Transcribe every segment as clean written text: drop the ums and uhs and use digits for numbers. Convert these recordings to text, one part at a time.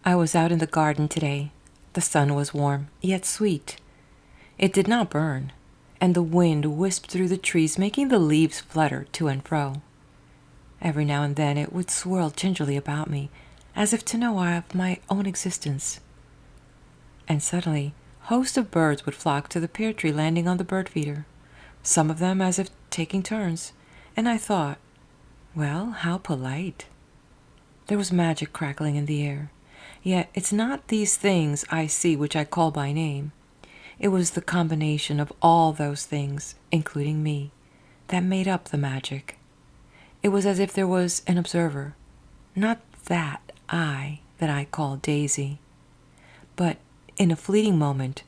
I was out in the garden today. The sun was warm, yet sweet. It did not burn, and the wind whisked through the trees, making the leaves flutter to and fro. Every now and then it would swirl gingerly about me, as if to know of my own existence. And suddenly, hosts of birds would flock to the pear tree, landing on the bird feeder, some of them as if taking turns, and I thought, well, how polite. There was magic crackling in the air. Yet it's not these things I see which I call by name. It was the combination of all those things, including me, that made up the magic. It was as if there was an observer, not that I call Daisy, but in a fleeting moment,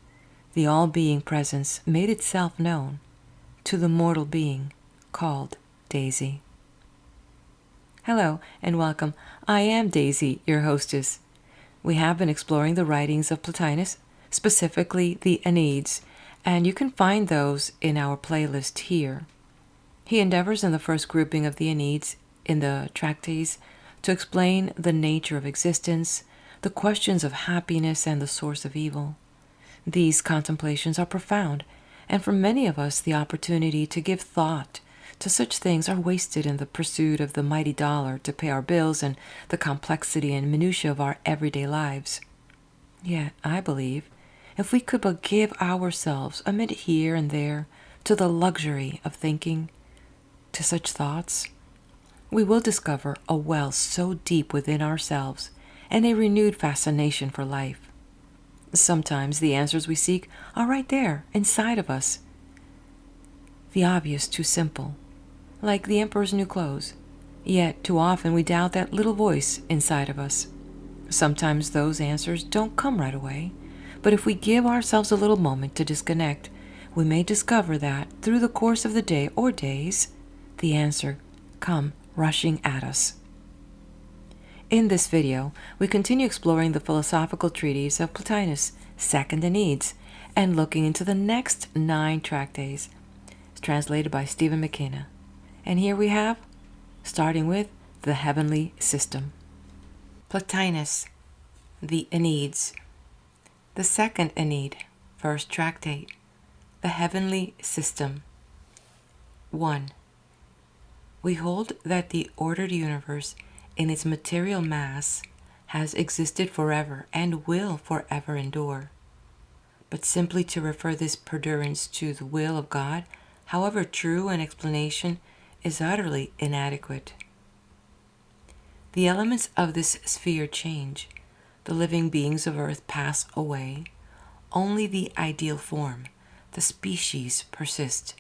the all-being presence made itself known to the mortal being called Daisy. Hello and welcome. I am Daisy, your hostess. We have been exploring the writings of Plotinus, specifically the Enneads, and you can find those in our playlist here. He endeavors in the first grouping of the Enneads in the treatise to explain the nature of existence, the questions of happiness, and the source of evil. These contemplations are profound, and for many of us the opportunity to give thought to such things are wasted in the pursuit of the mighty dollar to pay our bills and the complexity and minutiae of our everyday lives. Yet, I believe, if we could but give ourselves a minute here and there to the luxury of thinking, to such thoughts, we will discover a well so deep within ourselves and a renewed fascination for life. Sometimes the answers we seek are right there, inside of us. The obvious too simple, like the emperor's new clothes. Yet too often we doubt that little voice inside of us. Sometimes those answers don't come right away, but if we give ourselves a little moment to disconnect, we may discover that through the course of the day or days, the answer come rushing at us. In this video, we continue exploring the philosophical treatise of Plotinus, Second Enneads, and looking into the next 9 treatises, translated by Stephen McKenna. And here we have, starting with the heavenly system. Plotinus, the Enneads. The second Ennead, first tractate, the heavenly system. 1. We hold that the ordered universe in its material mass has existed forever and will forever endure. But simply to refer this perdurance to the will of God, however true an explanation, is utterly inadequate. The elements of this sphere change. The living beings of earth pass away. Only the ideal form, the species, persist.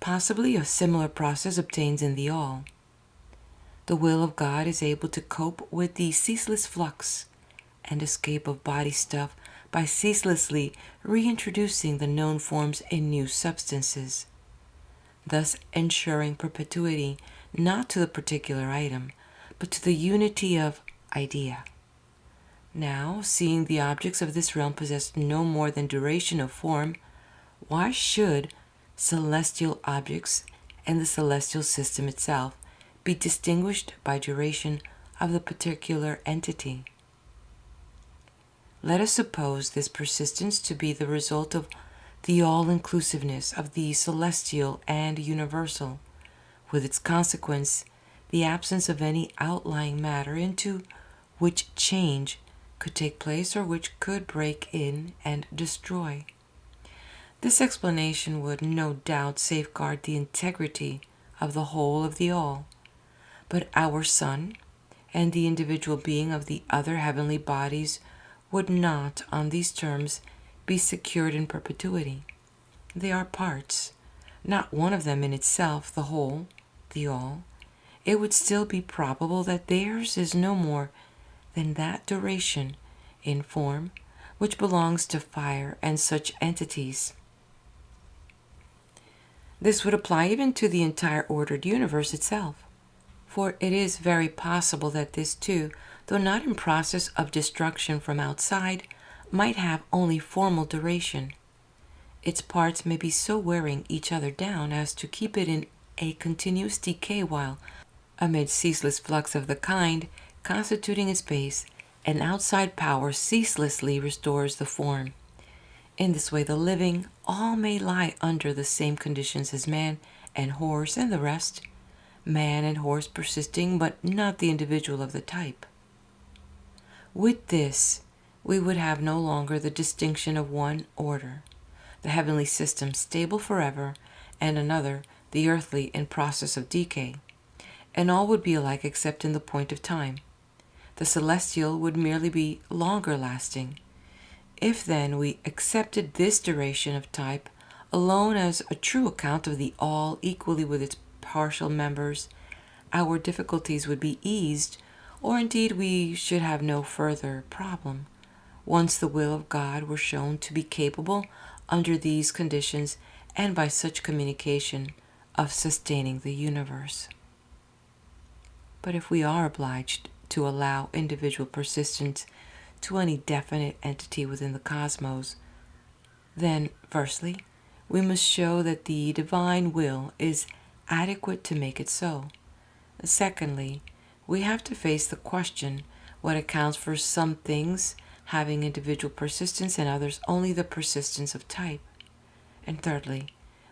Possibly a similar process obtains in the all. The will of God is able to cope with the ceaseless flux and escape of body stuff by ceaselessly reintroducing the known forms in new substances, thus ensuring perpetuity not to the particular item, but to the unity of idea. Now, seeing the objects of this realm possess no more than duration of form, why should celestial objects and the celestial system itself be distinguished by duration of the particular entity? Let us suppose this persistence to be the result of the all-inclusiveness of the celestial and universal, with its consequence, the absence of any outlying matter into which change could take place or which could break in and destroy. This explanation would no doubt safeguard the integrity of the whole of the all, but our sun and the individual being of the other heavenly bodies would not, on these terms, be secured in perpetuity. They are parts, not one of them in itself, the whole, the all. It would still be probable that theirs is no more than that duration in form which belongs to fire and such entities. This would apply even to the entire ordered universe itself, for it is very possible that this too, though not in process of destruction from outside, might have only formal duration. Its parts may be so wearing each other down as to keep it in a continuous decay while, amid ceaseless flux of the kind constituting its base, An outside power ceaselessly restores the form. In this way, the living all may lie under the same conditions as man and horse and the rest, man and horse persisting, but not the individual of the type. With this, we would have no longer the distinction of one order, the heavenly system stable forever, and another, the earthly, in process of decay, and all would be alike except in the point of time. The celestial would merely be longer lasting. If then we accepted this duration of type alone as a true account of the all equally with its partial members, our difficulties would be eased, or indeed we should have no further problem, once the will of God were shown to be capable, under these conditions and by such communication, of sustaining the universe. But if we are obliged to allow individual persistence to any definite entity within the cosmos, then, firstly, we must show that the divine will is adequate to make it so. Secondly, we have to face the question what accounts for some things having individual persistence and others only the persistence of type. And thirdly,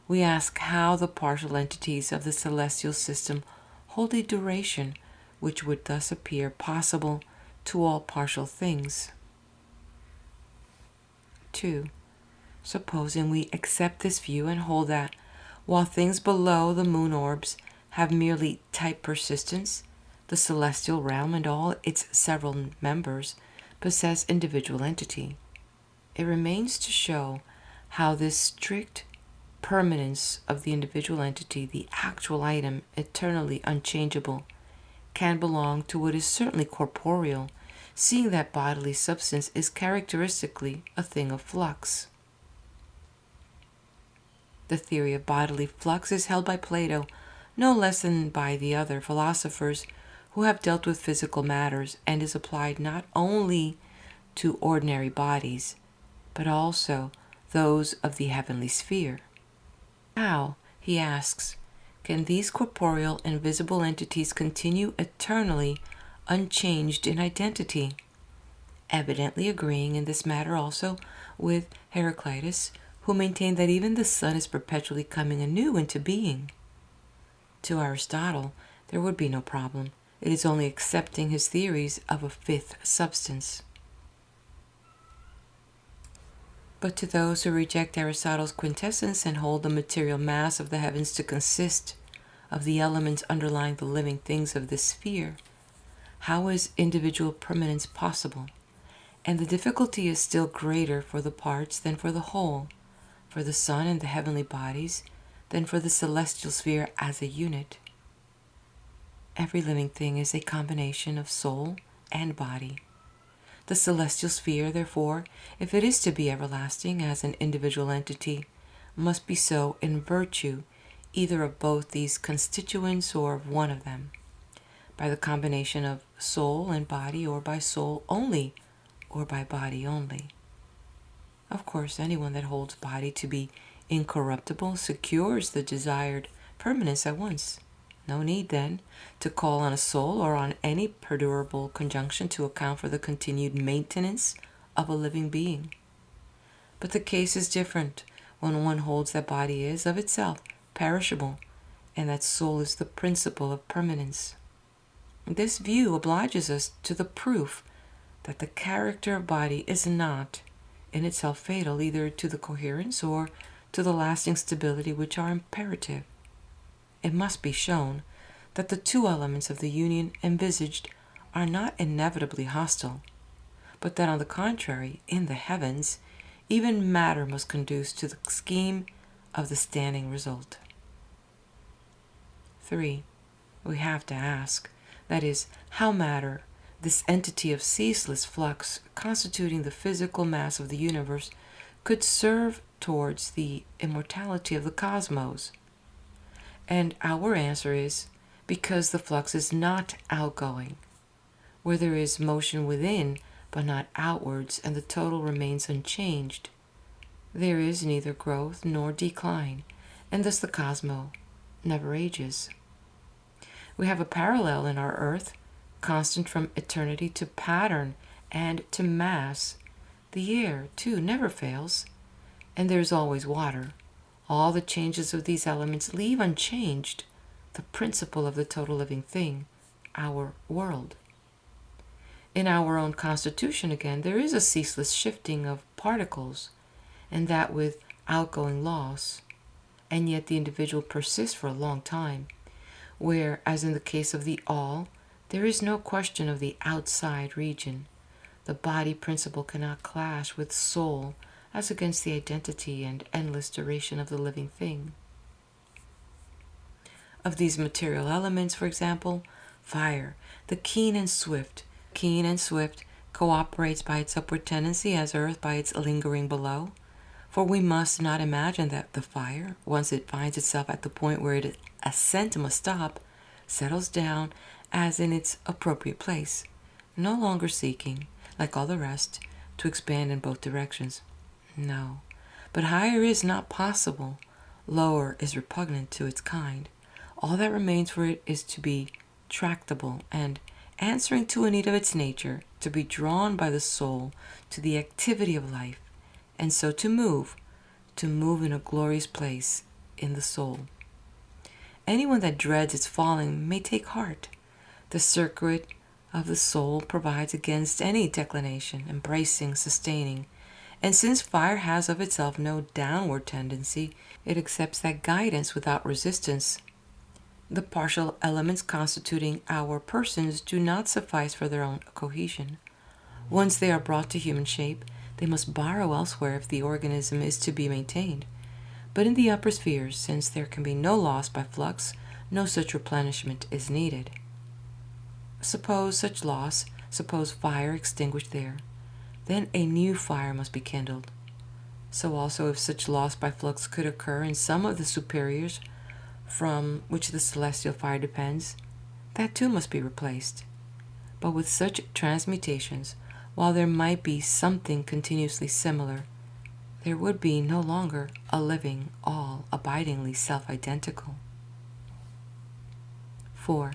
we ask how the partial entities of the celestial system hold a duration which would thus appear possible to all partial things. 2. Supposing we accept this view and hold that, while things below the moon orbs have merely type persistence, the celestial realm and all its several members possess individual entity. It remains to show how this strict permanence of the individual entity, the actual item, eternally unchangeable, can belong to what is certainly corporeal, seeing that bodily substance is characteristically a thing of flux. The theory of bodily flux is held by Plato no less than by the other philosophers who have dealt with physical matters, and is applied not only to ordinary bodies, but also those of the heavenly sphere. How, he asks, can these corporeal and visible entities continue eternally unchanged in identity? Evidently agreeing in this matter also with Heraclitus, who maintained that even the sun is perpetually coming anew into being. To Aristotle, there would be no problem. It is only accepting his theories of a fifth substance. But to those who reject Aristotle's quintessence and hold the material mass of the heavens to consist of the elements underlying the living things of this sphere, how is individual permanence possible? And the difficulty is still greater for the parts than for the whole, for the sun and the heavenly bodies than for the celestial sphere as a unit. Every living thing is a combination of soul and body. The celestial sphere, therefore, if it is to be everlasting as an individual entity, must be so in virtue either of both these constituents or of one of them, by the combination of soul and body, or by soul only, or by body only. Of course, anyone that holds body to be incorruptible secures the desired permanence at once. No need, then, to call on a soul or on any perdurable conjunction to account for the continued maintenance of a living being. But the case is different when one holds that body is, of itself, perishable, and that soul is the principle of permanence. This view obliges us to the proof that the character of body is not, in itself, fatal either to the coherence or to the lasting stability which are imperative. It must be shown that the two elements of the union envisaged are not inevitably hostile, but that on the contrary, in the heavens, even matter must conduce to the scheme of the standing result. 3. We have to ask, that is, how matter, this entity of ceaseless flux constituting the physical mass of the universe, could serve towards the immortality of the cosmos. And our answer is, because the flux is not outgoing, where there is motion within but not outwards, and the total remains unchanged, there is neither growth nor decline, and thus the cosmos never ages. We have a parallel in our earth, constant from eternity to pattern and to mass. The air, too, never fails, and there is always water. All the changes of these elements leave unchanged the principle of the total living thing, our world. In our own constitution, again, there is a ceaseless shifting of particles, and that with outgoing loss, and yet the individual persists for a long time, where, as in the case of the all, there is no question of the outside region. The body principle cannot clash with soul as against the identity and endless duration of the living thing. Of these material elements, for example, fire, the keen and swift, cooperates by its upward tendency as earth by its lingering below. For we must not imagine that the fire, once it finds itself at the point where its ascent must stop, settles down as in its appropriate place, no longer seeking, like all the rest, to expand in both directions. No, but higher is not possible. Lower is repugnant to its kind. All that remains for it is to be tractable and, answering to a need of its nature, to be drawn by the soul to the activity of life, and so to move in a glorious place in the soul. Anyone that dreads its falling may take heart. The circuit of the soul provides against any declination, embracing, sustaining, and since fire has of itself no downward tendency, it accepts that guidance without resistance. The partial elements constituting our persons do not suffice for their own cohesion. Once they are brought to human shape, they must borrow elsewhere if the organism is to be maintained. But in the upper spheres, since there can be no loss by flux, no such replenishment is needed. Suppose such loss, suppose fire extinguished there, then a new fire must be kindled. So also if such loss by flux could occur in some of the superiors from which the celestial fire depends, that too must be replaced. But with such transmutations, while there might be something continuously similar, there would be no longer a living, all abidingly self-identical. 4.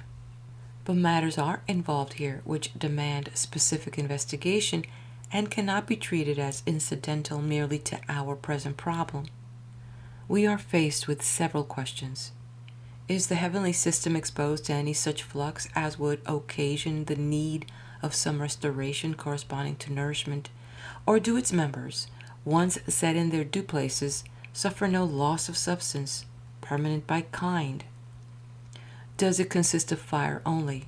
But matters are involved here which demand specific investigation and cannot be treated as incidental merely to our present problem. We are faced with several questions. Is the heavenly system exposed to any such flux as would occasion the need of some restoration corresponding to nourishment, or do its members, once set in their due places, suffer no loss of substance, permanent by kind? Does it consist of fire only,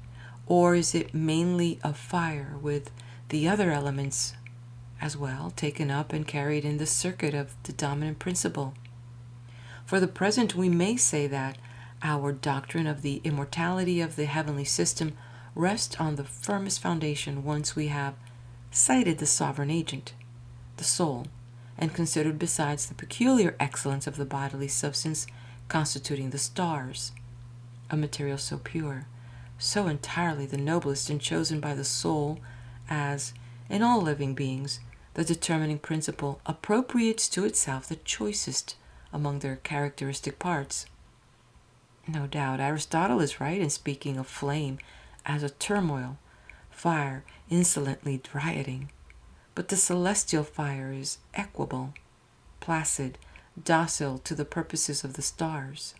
or is it mainly of fire with the other elements as well taken up and carried in the circuit of the dominant principle? For the present we may say that our doctrine of the immortality of the heavenly system rests on the firmest foundation once we have cited the sovereign agent, the soul, and considered besides the peculiar excellence of the bodily substance constituting the stars, a material so pure, so entirely the noblest and chosen by the soul as, in all living beings, the determining principle appropriates to itself the choicest among their characteristic parts. No doubt Aristotle is right in speaking of flame as a turmoil, fire insolently rioting, but the celestial fire is equable, placid, docile to the purposes of the stars.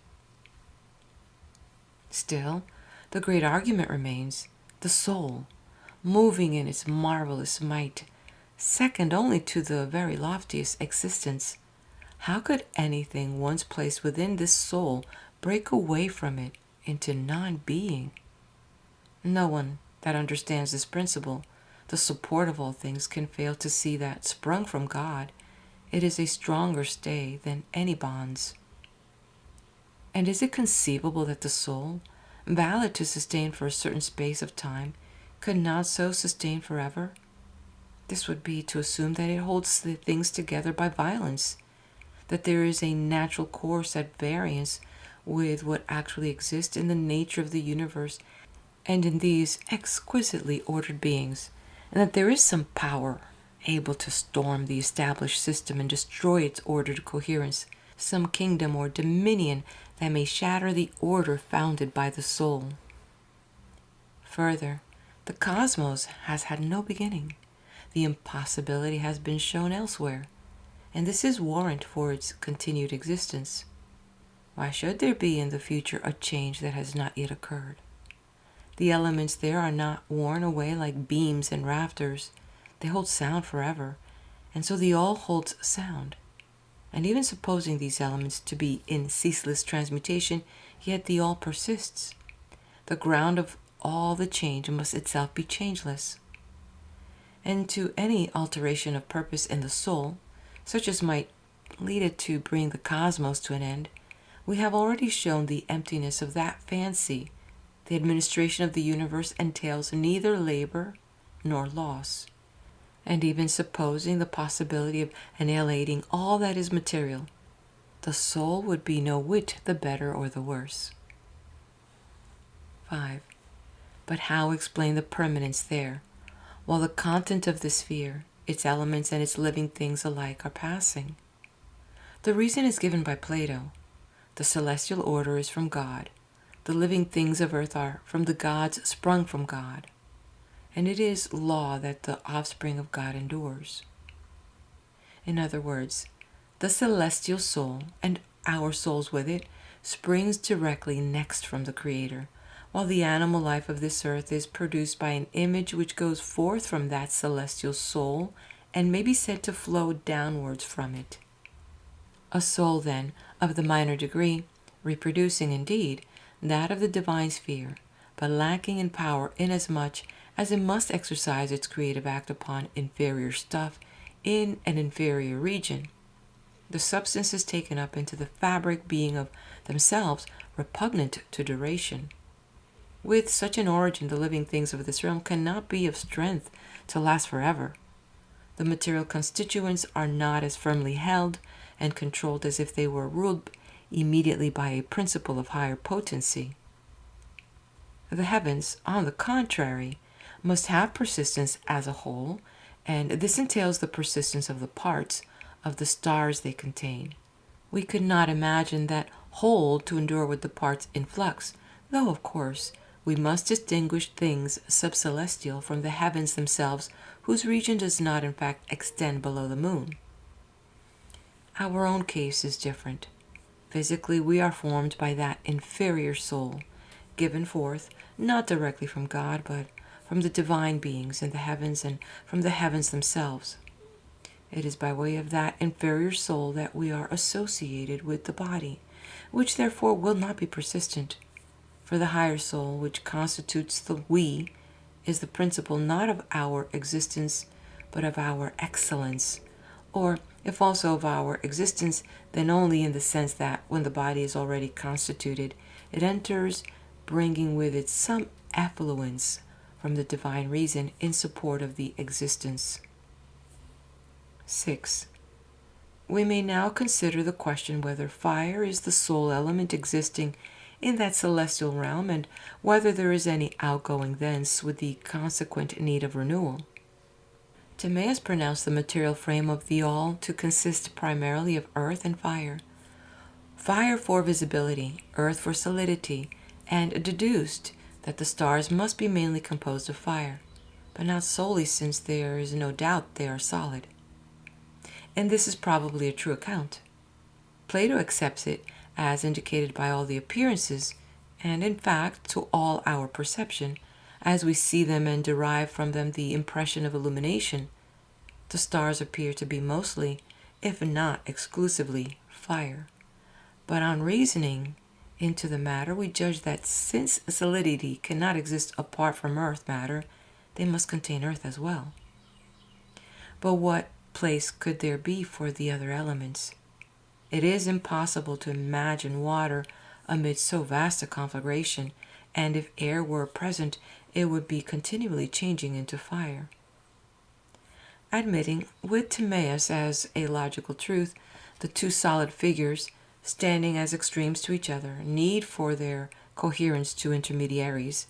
Still, the great argument remains, the soul, moving in its marvelous might, second only to the very loftiest existence. How could anything once placed within this soul break away from it into non-being? No one that understands this principle, the support of all things, can fail to see that, sprung from God, it is a stronger stay than any bonds. And is it conceivable that the soul, valid to sustain for a certain space of time, could not so sustain forever? This would be to assume that it holds the things together by violence, that there is a natural course at variance with what actually exists in the nature of the universe and in these exquisitely ordered beings, and that there is some power able to storm the established system and destroy its ordered coherence, some kingdom or dominion that may shatter the order founded by the soul. Further, the cosmos has had no beginning, the impossibility has been shown elsewhere, and this is warrant for its continued existence. Why should there be in the future a change that has not yet occurred? The elements there are not worn away like beams and rafters. They hold sound forever, and so the all holds sound. And even supposing these elements to be in ceaseless transmutation, yet the all persists. The ground of all the change must itself be changeless. And to any alteration of purpose in the soul, such as might lead it to bring the cosmos to an end, we have already shown the emptiness of that fancy. The administration of the universe entails neither labor nor loss. And even supposing the possibility of annihilating all that is material, the soul would be no whit the better or the worse. 5. But how explain the permanence there, while the content of the sphere, its elements and its living things alike, are passing? The reason is given by Plato. The celestial order is from God. The living things of earth are from the gods sprung from God. And it is law that the offspring of God endures. In other words, the celestial soul, and our souls with it, springs directly next from the Creator, while the animal life of this earth is produced by an image which goes forth from that celestial soul and may be said to flow downwards from it. A soul, then, of the minor degree, reproducing, indeed, that of the divine sphere, but lacking in power inasmuch as it must exercise its creative act upon inferior stuff in an inferior region. The substance is taken up into the fabric, being of themselves repugnant to duration. With such an origin, the living things of this realm cannot be of strength to last forever. The material constituents are not as firmly held and controlled as if they were ruled immediately by a principle of higher potency. The heavens, on the contrary, must have persistence as a whole, and this entails the persistence of the parts of the stars they contain. We could not imagine that whole to endure with the parts in flux, though, of course, we must distinguish things subcelestial from the heavens themselves, whose region does not in fact extend below the moon. Our own case is different. Physically, we are formed by that inferior soul, given forth not directly from God, but from the divine beings in the heavens and from the heavens themselves. It is by way of that inferior soul that we are associated with the body, which therefore will not be persistent. For the higher soul, which constitutes the we, is the principle not of our existence, but of our excellence, or if also of our existence, then only in the sense that when the body is already constituted, it enters, bringing with it some effluence from the divine reason in support of the existence. 6. We may now consider the question whether fire is the sole element existing in that celestial realm, and whether there is any outgoing thence with the consequent need of renewal. Timaeus pronounced the material frame of the all to consist primarily of earth and fire. Fire for visibility, earth for solidity, and deduced that the stars must be mainly composed of fire, but not solely, since there is no doubt they are solid. And this is probably a true account. Plato accepts it as indicated by all the appearances, and in fact to all our perception, as we see them and derive from them the impression of illumination. The stars appear to be mostly, if not exclusively, fire. But on reasoning into the matter, we judge that since solidity cannot exist apart from earth matter, they must contain earth as well. But what place could there be for the other elements? It is impossible to imagine water amid so vast a conflagration, and if air were present, it would be continually changing into fire. Admitting, with Timaeus as a logical truth, the two solid figures, standing as extremes to each other, need for their coherence to intermediaries,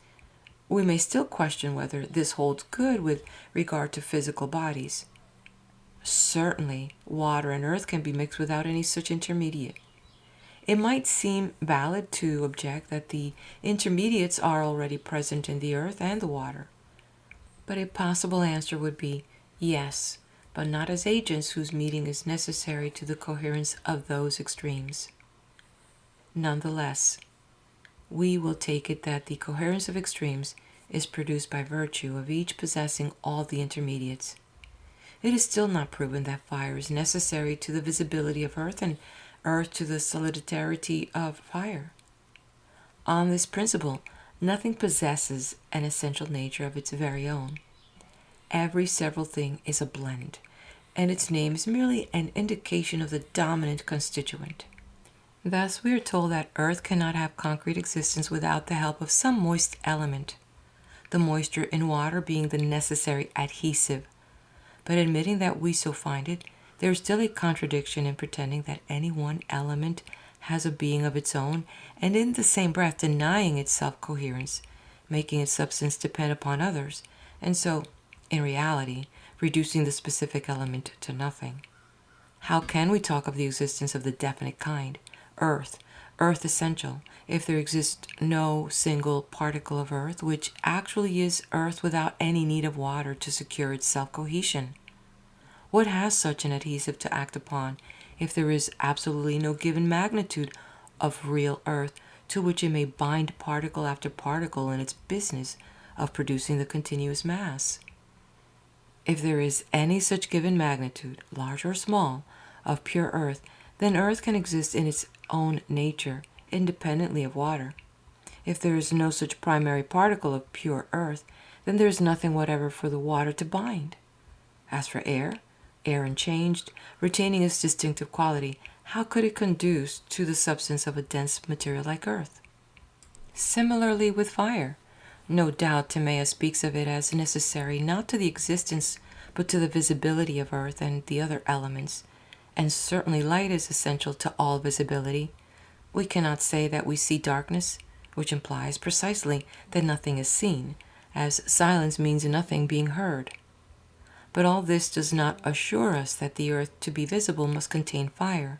we may still question whether this holds good with regard to physical bodies. Certainly, water and earth can be mixed without any such intermediate. It might seem valid to object that the intermediates are already present in the earth and the water. But a possible answer would be, Yes, but not as agents whose meeting is necessary to the coherence of those extremes. Nonetheless, we will take it that the coherence of extremes is produced by virtue of each possessing all the intermediates. It is still not proven that fire is necessary to the visibility of earth and earth to the solidarity of fire. On this principle, nothing possesses an essential nature of its very own. Every several thing is a blend, and its name is merely an indication of the dominant constituent. Thus, we are told that earth cannot have concrete existence without the help of some moist element, the moisture in water being the necessary adhesive. But admitting that we so find it, there is still a contradiction in pretending that any one element has a being of its own, and in the same breath denying its self-coherence, making its substance depend upon others, and so, in reality, reducing the specific element to nothing. How can we talk of the existence of the definite kind, earth essential, if there exists no single particle of earth, which actually is earth without any need of water to secure its self-cohesion? What has such an adhesive to act upon if there is absolutely no given magnitude of real earth to which it may bind particle after particle in its business of producing the continuous mass? If there is any such given magnitude, large or small, of pure earth, then earth can exist in its own nature, independently of water. If there is no such primary particle of pure earth, then there is nothing whatever for the water to bind. As for air unchanged, retaining its distinctive quality, how could it conduce to the substance of a dense material like earth? Similarly with fire. No doubt Timaeus speaks of it as necessary not to the existence but to the visibility of earth and the other elements, and certainly light is essential to all visibility. We cannot say that we see darkness, which implies precisely that nothing is seen, as silence means nothing being heard. But all this does not assure us that the earth to be visible must contain fire.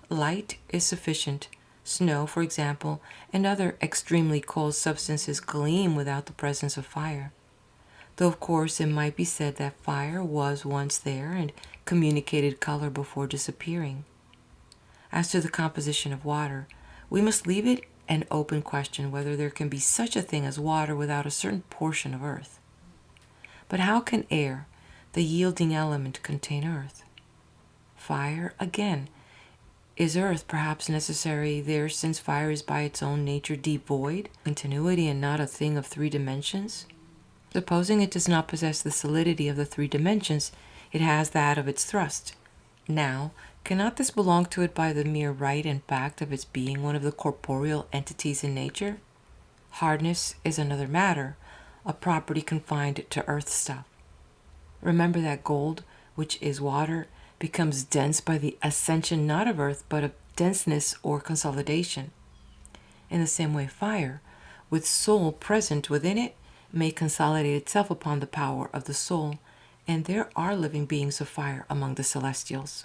Light is sufficient. Snow, for example, and other extremely cold substances gleam without the presence of fire. Though of course it might be said that fire was once there and communicated color before disappearing. As to the composition of water, we must leave it an open question whether there can be such a thing as water without a certain portion of earth. But how can air, the yielding element, contain earth? Fire, again, is earth perhaps necessary there, since fire is by its own nature devoid of continuity and not a thing of 3 dimensions? Supposing it does not possess the solidity of the 3 dimensions, it has that of its thrust. Now, cannot this belong to it by the mere right and fact of its being one of the corporeal entities in nature? Hardness is another matter, a property confined to earth stuff. Remember that gold, which is water, becomes dense by the ascension not of earth but of denseness or consolidation. In the same way, fire, with soul present within it, may consolidate itself upon the power of the soul, and there are living beings of fire among the celestials.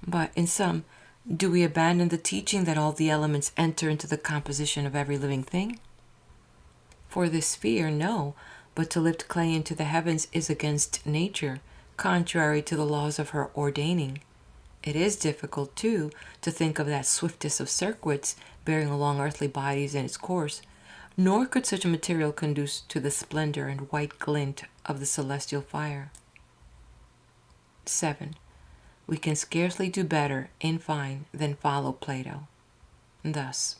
But in sum, do we abandon the teaching that all the elements enter into the composition of every living thing? For this sphere, no, but to lift clay into the heavens is against nature, contrary to the laws of her ordaining. It is difficult, too, to think of that swiftest of circuits bearing along earthly bodies in its course, nor could such a material conduce to the splendor and white glint of the celestial fire. 7. We can scarcely do better, in fine, than follow Plato. Thus,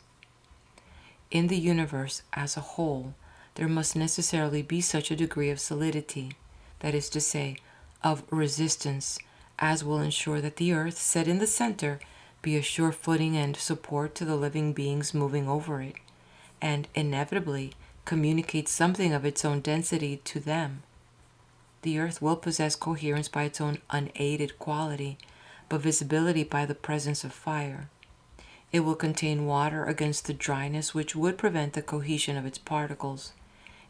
in the universe as a whole, there must necessarily be such a degree of solidity, that is to say, of resistance, as will ensure that the earth, set in the center, be a sure footing and support to the living beings moving over it, and inevitably communicate something of its own density to them. The earth will possess coherence by its own unaided quality, but visibility by the presence of fire. It will contain water against the dryness which would prevent the cohesion of its particles.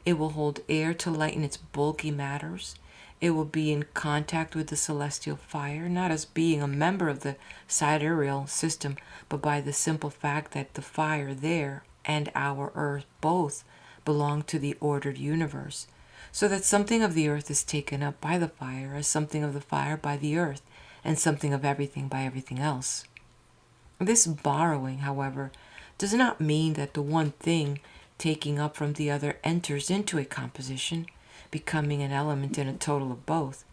It will hold air to lighten its bulky matters. It will be in contact with the celestial fire, not as being a member of the sidereal system, but by the simple fact that the fire there and our earth both belong to the ordered universe, so that something of the earth is taken up by the fire, as something of the fire by the earth, and something of everything by everything else. This borrowing, however, does not mean that the one thing taking up from the other enters into a composition, becoming an element in a total of both.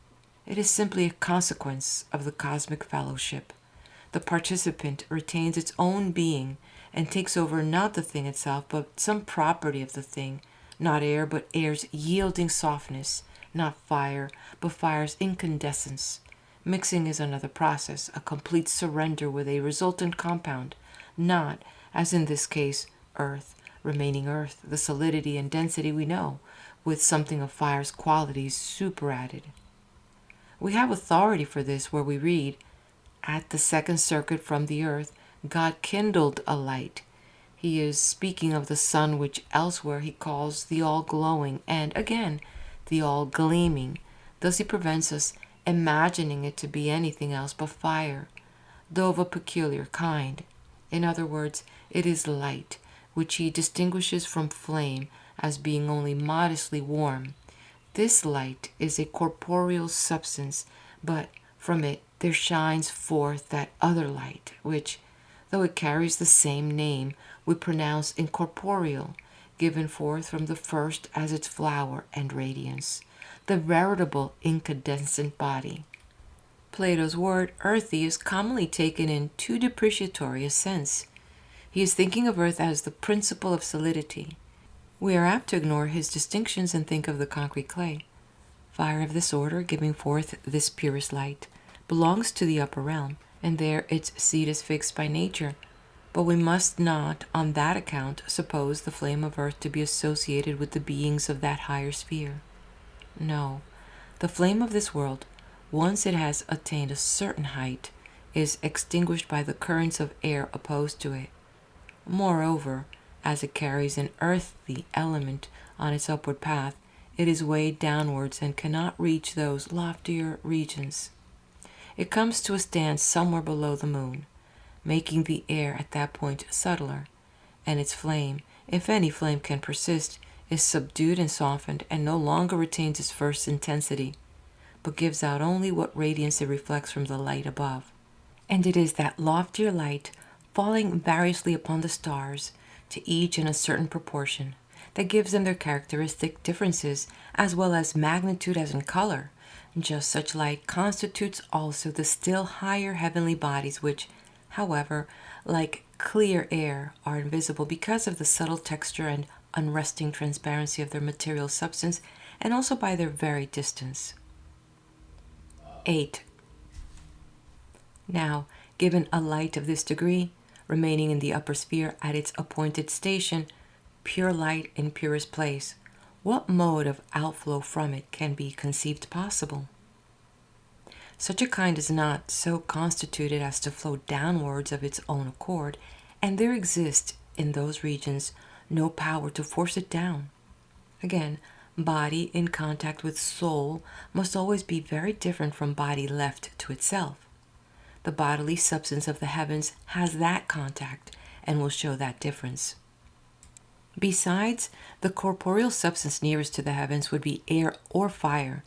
It is simply a consequence of the cosmic fellowship. The participant retains its own being and takes over not the thing itself, but some property of the thing, not air, but air's yielding softness, not fire, but fire's incandescence. Mixing is another process, a complete surrender with a resultant compound, not, as in this case, earth, remaining earth, the solidity and density we know, with something of fire's qualities superadded. We have authority for this where we read, "At the second circuit from the earth, God kindled a light." He is speaking of the sun, which elsewhere he calls the all-glowing, and again, the all-gleaming. Thus he prevents us imagining it to be anything else but fire, though of a peculiar kind. In other words, it is light, which he distinguishes from flame as being only modestly warm. This light is a corporeal substance, but from it there shines forth that other light, which, though it carries the same name, we pronounce incorporeal, given forth from the first as its flower and radiance, the veritable incandescent body. Plato's word earthy is commonly taken in too depreciatory a sense. He is thinking of earth as the principle of solidity. We are apt to ignore his distinctions and think of the concrete clay. Fire of this order, giving forth this purest light, belongs to the upper realm, and there its seat is fixed by nature. But we must not, on that account, suppose the flame of earth to be associated with the beings of that higher sphere. No, the flame of this world, once it has attained a certain height, is extinguished by the currents of air opposed to it. Moreover, as it carries an earthly element on its upward path, it is weighed downwards and cannot reach those loftier regions. It comes to a stand somewhere below the moon, making the air at that point subtler, and its flame, if any flame can persist, is subdued and softened, and no longer retains its first intensity, but gives out only what radiance it reflects from the light above. And it is that loftier light, falling variously upon the stars, to each in a certain proportion, that gives them their characteristic differences, as well as magnitude as in color. Just such light constitutes also the still higher heavenly bodies, which, however, like clear air, are invisible because of the subtle texture and unresting transparency of their material substance, and also by their very distance. 8. Now, given a light of this degree, remaining in the upper sphere at its appointed station, pure light in purest place, what mode of outflow from it can be conceived possible? Such a kind is not so constituted as to flow downwards of its own accord, and there exists in those regions no power to force it down. Again, body in contact with soul must always be very different from body left to itself. The bodily substance of the heavens has that contact and will show that difference. Besides, the corporeal substance nearest to the heavens would be air or fire.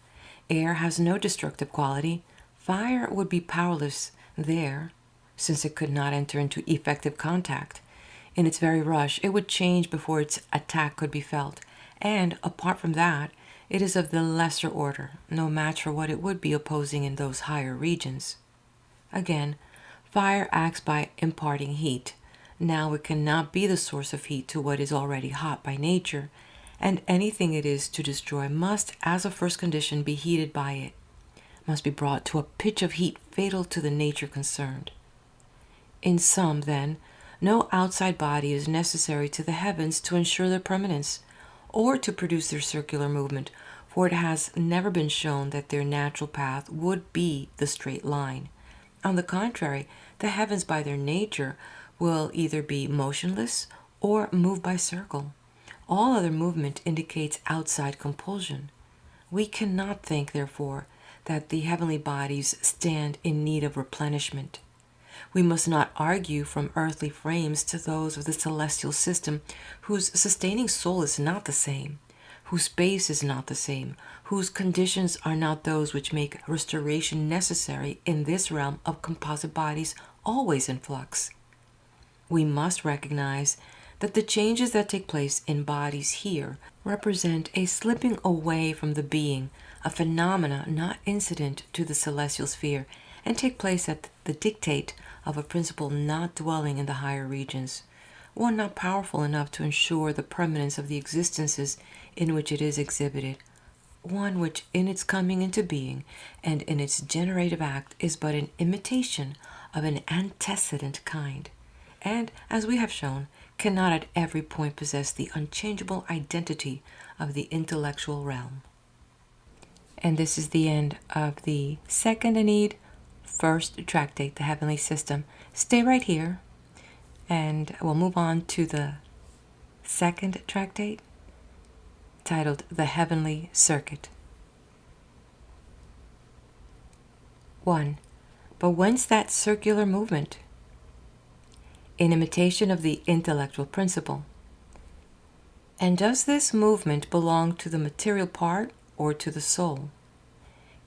Air has no destructive quality. Fire would be powerless there, since it could not enter into effective contact. In its very rush, it would change before its attack could be felt, and, apart from that, it is of the lesser order, no match for what it would be opposing in those higher regions. Again, fire acts by imparting heat. Now it cannot be the source of heat to what is already hot by nature, and anything it is to destroy must, as a first condition, be heated by it, must be brought to a pitch of heat fatal to the nature concerned. In sum, then, no outside body is necessary to the heavens to ensure their permanence, or to produce their circular movement, for it has never been shown that their natural path would be the straight line. On the contrary, the heavens by their nature will either be motionless or move by circle. All other movement indicates outside compulsion. We cannot think, therefore, that the heavenly bodies stand in need of replenishment. We must not argue from earthly frames to those of the celestial system, whose sustaining soul is not the same. whose space is not the same, whose conditions are not those which make restoration necessary in this realm of composite bodies always in flux. We must recognize that the changes that take place in bodies here represent a slipping away from the being, a phenomena not incident to the celestial sphere, and take place at the dictate of a principle not dwelling in the higher regions, one not powerful enough to ensure the permanence of the existences in which it is exhibited, one which in its coming into being and in its generative act is but an imitation of an antecedent kind, and, as we have shown, cannot at every point possess the unchangeable identity of the intellectual realm. And this is the end of the second Ennead, first tractate, the Heavenly System. Stay right here, and we'll move on to the second tractate, titled The Heavenly Circuit. 1. But whence that circular movement? In imitation of the intellectual principle. And does this movement belong to the material part or to the soul?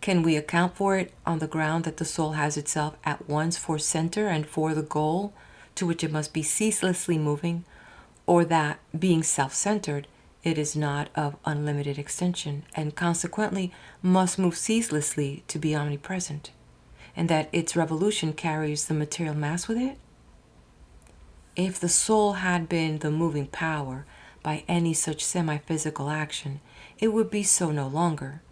Can we account for it on the ground that the soul has itself at once for center and for the goal to which it must be ceaselessly moving, or that, being self-centered, it is not of unlimited extension and consequently must move ceaselessly to be omnipresent, and that its revolution carries the material mass with it? If the soul had been the moving power by any such semi-physical action, it would be so no longer.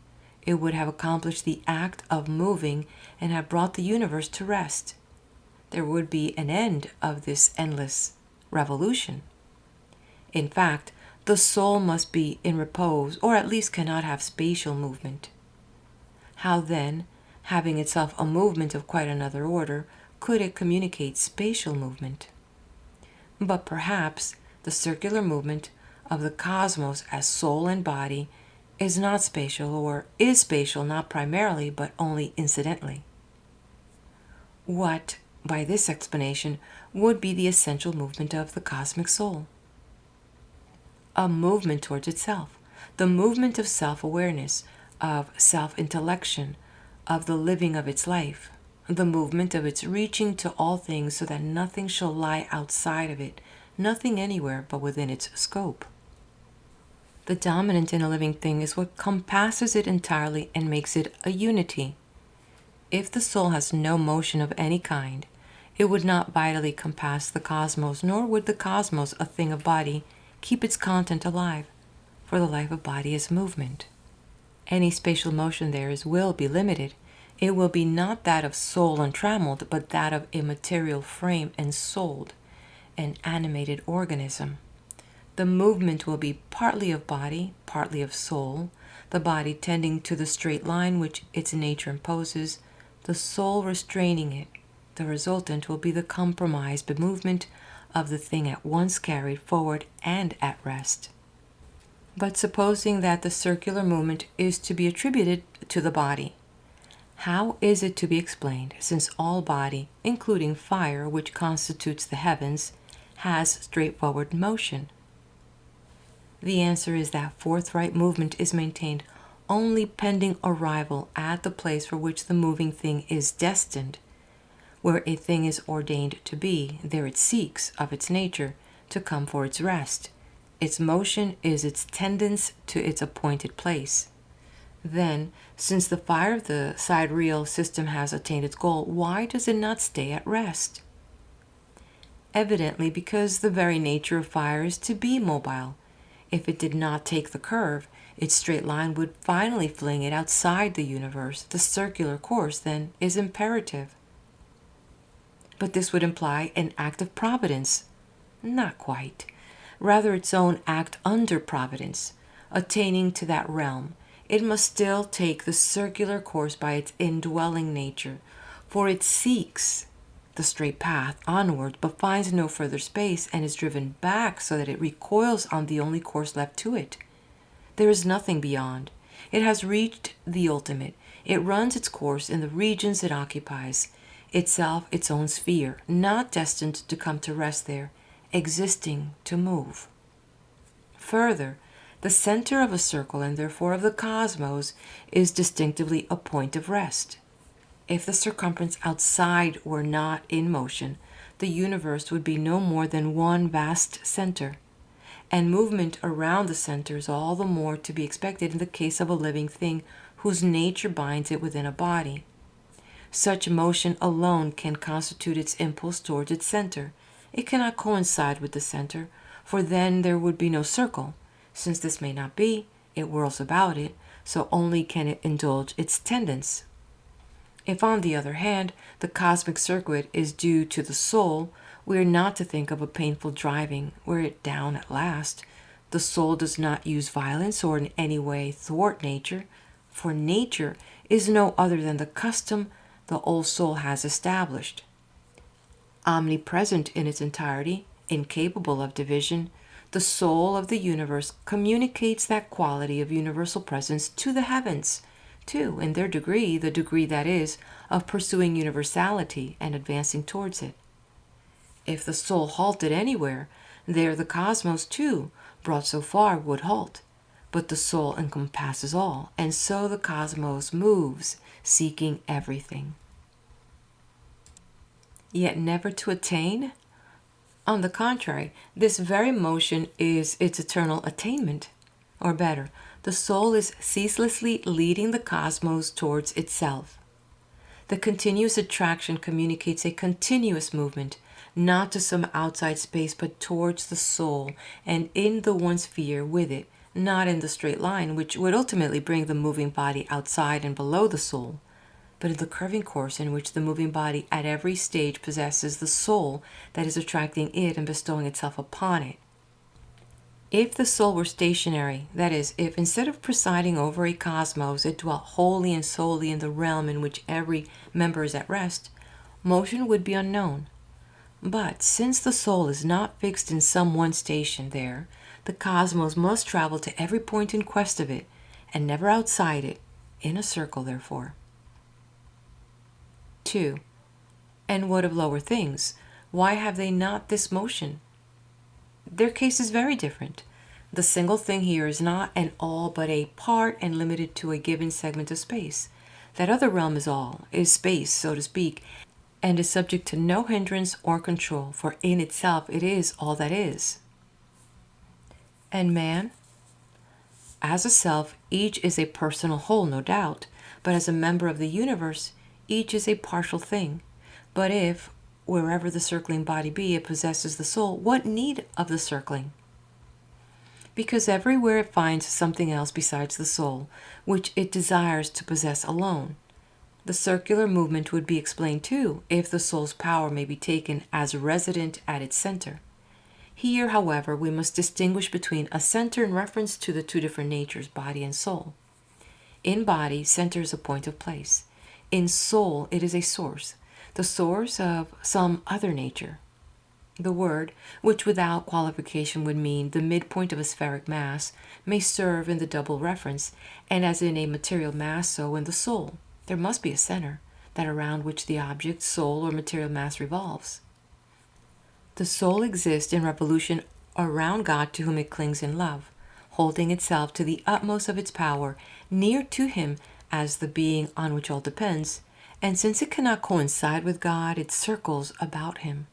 It would have accomplished the act of moving and have brought the universe to rest. There would be an end of this endless revolution. In fact, the soul must be in repose, or at least cannot have spatial movement. How then, having itself a movement of quite another order, could it communicate spatial movement? But perhaps the circular movement of the cosmos as soul and body is not spatial, or is spatial not primarily but only incidentally. What, by this explanation, would be the essential movement of the cosmic soul? A movement towards itself, the movement of self-awareness, of self-intellection, of the living of its life, the movement of its reaching to all things so that nothing shall lie outside of it, nothing anywhere but within its scope. The dominant in a living thing is what compasses it entirely and makes it a unity. If the soul has no motion of any kind, it would not vitally compass the cosmos, nor would the cosmos, a thing of body, keep its content alive, for the life of body is movement. Any spatial motion there will be limited. It will be not that of soul untrammeled, but that of a material frame ensouled, an animated organism. The movement will be partly of body, partly of soul, the body tending to the straight line which its nature imposes, the soul restraining it. The resultant will be the compromised movement of the thing at once carried forward and at rest. But supposing that the circular movement is to be attributed to the body, how is it to be explained, since all body, including fire, which constitutes the heavens, has straightforward motion? The answer is that forthright movement is maintained only pending arrival at the place for which the moving thing is destined. Where a thing is ordained to be, there it seeks, of its nature, to come for its rest. Its motion is its tendance to its appointed place. Then, since the fire of the sidereal system has attained its goal, why does it not stay at rest? Evidently because the very nature of fire is to be mobile. If it did not take the curve, its straight line would finally fling it outside the universe. The circular course, then, is imperative. But this would imply an act of providence. Not quite. Rather its own act under providence. Attaining to that realm, it must still take the circular course by its indwelling nature, for it seeks the straight path onward, but finds no further space and is driven back so that it recoils on the only course left to it. There is nothing beyond. It has reached the ultimate. It runs its course in the regions it occupies, itself its own sphere, not destined to come to rest there, existing to move. Further, The center of a circle, and therefore of the cosmos, is distinctively a point of rest. If the circumference outside were not in motion, the universe would be no more than one vast center, and movement around the center is all the more to be expected in the case of a living thing whose nature binds it within a body. Such motion alone can constitute its impulse towards its center. It cannot coincide with the center, for then there would be no circle. Since this may not be, it whirls about it, so only can it indulge its tendance. If, on the other hand, the cosmic circuit is due to the soul, we are not to think of a painful driving, wear it down at last. The soul does not use violence or in any way thwart nature, for nature is no other than the custom the old soul has established. Omnipresent in its entirety, incapable of division, the soul of the universe communicates that quality of universal presence to the heavens, to, in their degree, the degree that is, of pursuing universality and advancing towards it. If the soul halted anywhere, there the cosmos, too, brought so far, would halt. But the soul encompasses all, and so the cosmos moves, seeking everything. Yet never to attain? On the contrary, this very motion is its eternal attainment. Or better, the soul is ceaselessly leading the cosmos towards itself. The continuous attraction communicates a continuous movement, not to some outside space, but towards the soul, and in the one sphere with it, not in the straight line, which would ultimately bring the moving body outside and below the soul, but in the curving course in which the moving body at every stage possesses the soul that is attracting it and bestowing itself upon it. If the soul were stationary, that is, if instead of presiding over a cosmos, it dwelt wholly and solely in the realm in which every member is at rest, motion would be unknown. But since the soul is not fixed in some one station there, the cosmos must travel to every point in quest of it, and never outside it, in a circle, therefore. 2. And what of lower things? Why have they not this motion? Their case is very different. The single thing here is not an all but a part and limited to a given segment of space. That other realm is all, is space, so to speak, and is subject to no hindrance or control, for in itself it is all that is. And man? As a self, each is a personal whole, no doubt, but as a member of the universe, each is a partial thing. But if, wherever the circling body be, it possesses the soul, what need of the circling? Because everywhere it finds something else besides the soul, which it desires to possess alone. The circular movement would be explained too, if the soul's power may be taken as resident at its center. Here, however, we must distinguish between a center in reference to the two different natures, body and soul. In body, center is a point of place. In soul, it is a source, the source of some other nature. The word, which without qualification would mean the midpoint of a spheric mass, may serve in the double reference, and as in a material mass, so in the soul. There must be a center, that around which the object, soul, or material mass revolves. The soul exists in revolution around God to whom it clings in love, holding itself to the utmost of its power, near to Him as the being on which all depends, and since it cannot coincide with God, it circles about Him.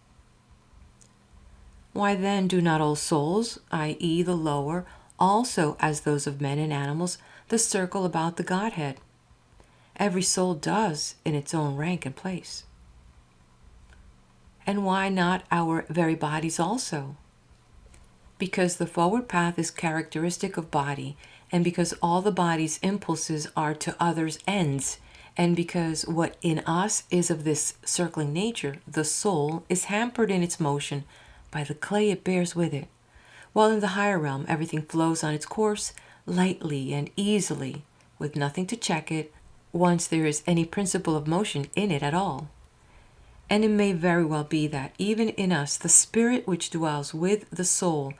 Why then do not all souls, i.e. the lower, also as those of men and animals, the circle about the Godhead? Every soul does in its own rank and place. And why not our very bodies also? Because the forward path is characteristic of body, and because all the body's impulses are to others' ends, and because what in us is of this circling nature, the soul, is hampered in its motion by the clay it bears with it, while in the higher realm everything flows on its course lightly and easily, with nothing to check it, once there is any principle of motion in it at all. And it may very well be that even in us the spirit which dwells with the soul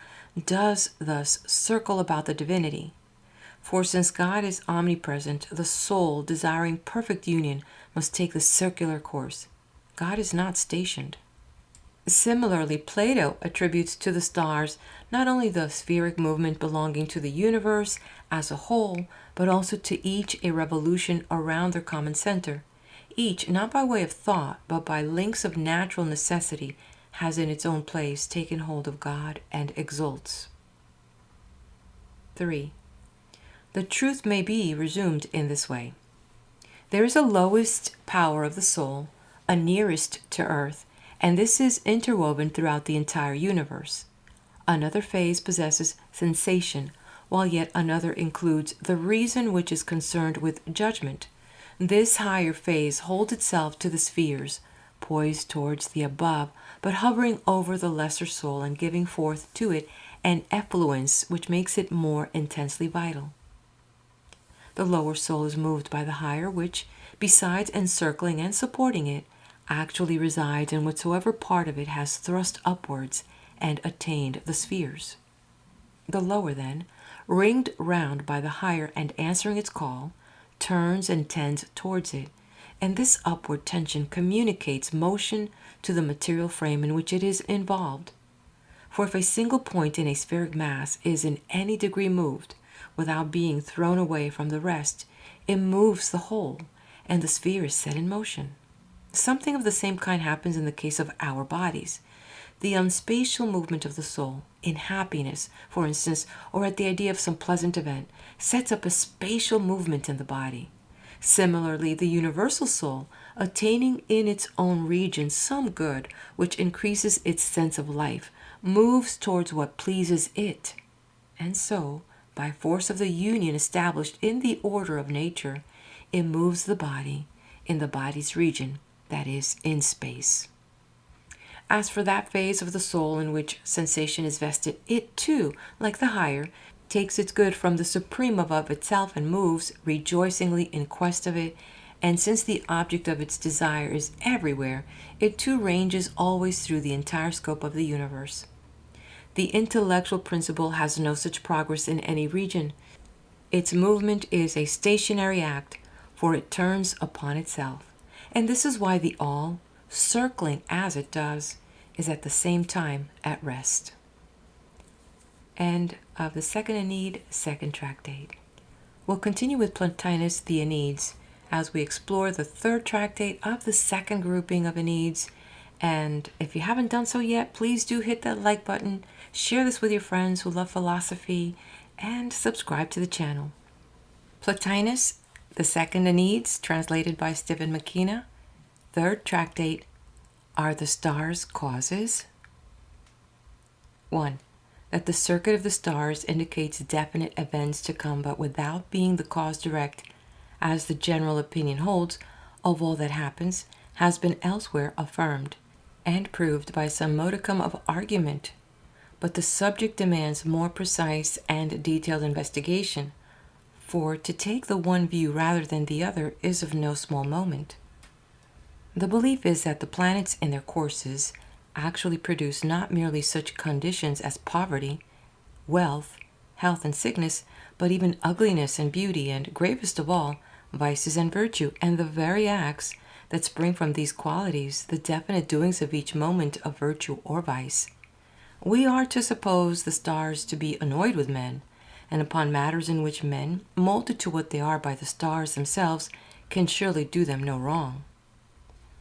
does thus circle about the divinity. For since God is omnipresent, the soul, desiring perfect union, must take the circular course. God is not stationed. Similarly, Plato attributes to the stars not only the spheric movement belonging to the universe as a whole, but also to each a revolution around their common center. Each, not by way of thought, but by links of natural necessity, has in its own place taken hold of God and exults. 3. The truth may be resumed in this way. There is a lowest power of the soul, a nearest to earth, and this is interwoven throughout the entire universe. Another phase possesses sensation, while yet another includes the reason, which is concerned with judgment. This higher phase holds itself to the spheres, poised towards the above, but hovering over the lesser soul and giving forth to it an effluence which makes it more intensely vital. The lower soul is moved by the higher, which, besides encircling and supporting it, actually resides in whatsoever part of it has thrust upwards and attained the spheres. The lower, then, ringed round by the higher and answering its call, turns and tends towards it, and this upward tension communicates motion to the material frame in which it is involved. For if a single point in a spheric mass is in any degree moved, without being thrown away from the rest, it moves the whole, and the sphere is set in motion. Something of the same kind happens in the case of our bodies. The unspatial movement of the soul, in happiness, for instance, or at the idea of some pleasant event, sets up a spatial movement in the body. Similarly, the universal soul, attaining in its own region some good which increases its sense of life, moves towards what pleases it. And so, by force of the union established in the order of nature, it moves the body in the body's region, that is, in space. As for that phase of the soul in which sensation is vested, it too, like the higher, takes its good from the supreme above itself and moves rejoicingly in quest of it, and since the object of its desire is everywhere, it too ranges always through the entire scope of the universe. The intellectual principle has no such progress in any region. Its movement is a stationary act, for it turns upon itself. And this is why the all, circling as it does, is at the same time at rest. End of the second Ennead, second tractate. We'll continue with Plotinus the Enneads as we explore the third tractate of the second grouping of Enneads. And if you haven't done so yet, please do hit that like button, share this with your friends who love philosophy, and subscribe to the channel. Plotinus the second Enneads, translated by Stephen McKenna. Third tractate, Are the Stars Causes? 1. That the circuit of the stars indicates definite events to come, but without being the cause direct, as the general opinion holds, of all that happens, has been elsewhere affirmed and proved by some modicum of argument. But the subject demands more precise and detailed investigation, for to take the one view rather than the other is of no small moment. The belief is that the planets in their courses actually produce not merely such conditions as poverty, wealth, health and sickness, but even ugliness and beauty, and, gravest of all, vices and virtue, and the very acts that spring from these qualities, the definite doings of each moment of virtue or vice. We are to suppose the stars to be annoyed with men, and upon matters in which men, molded to what they are by the stars themselves, can surely do them no wrong.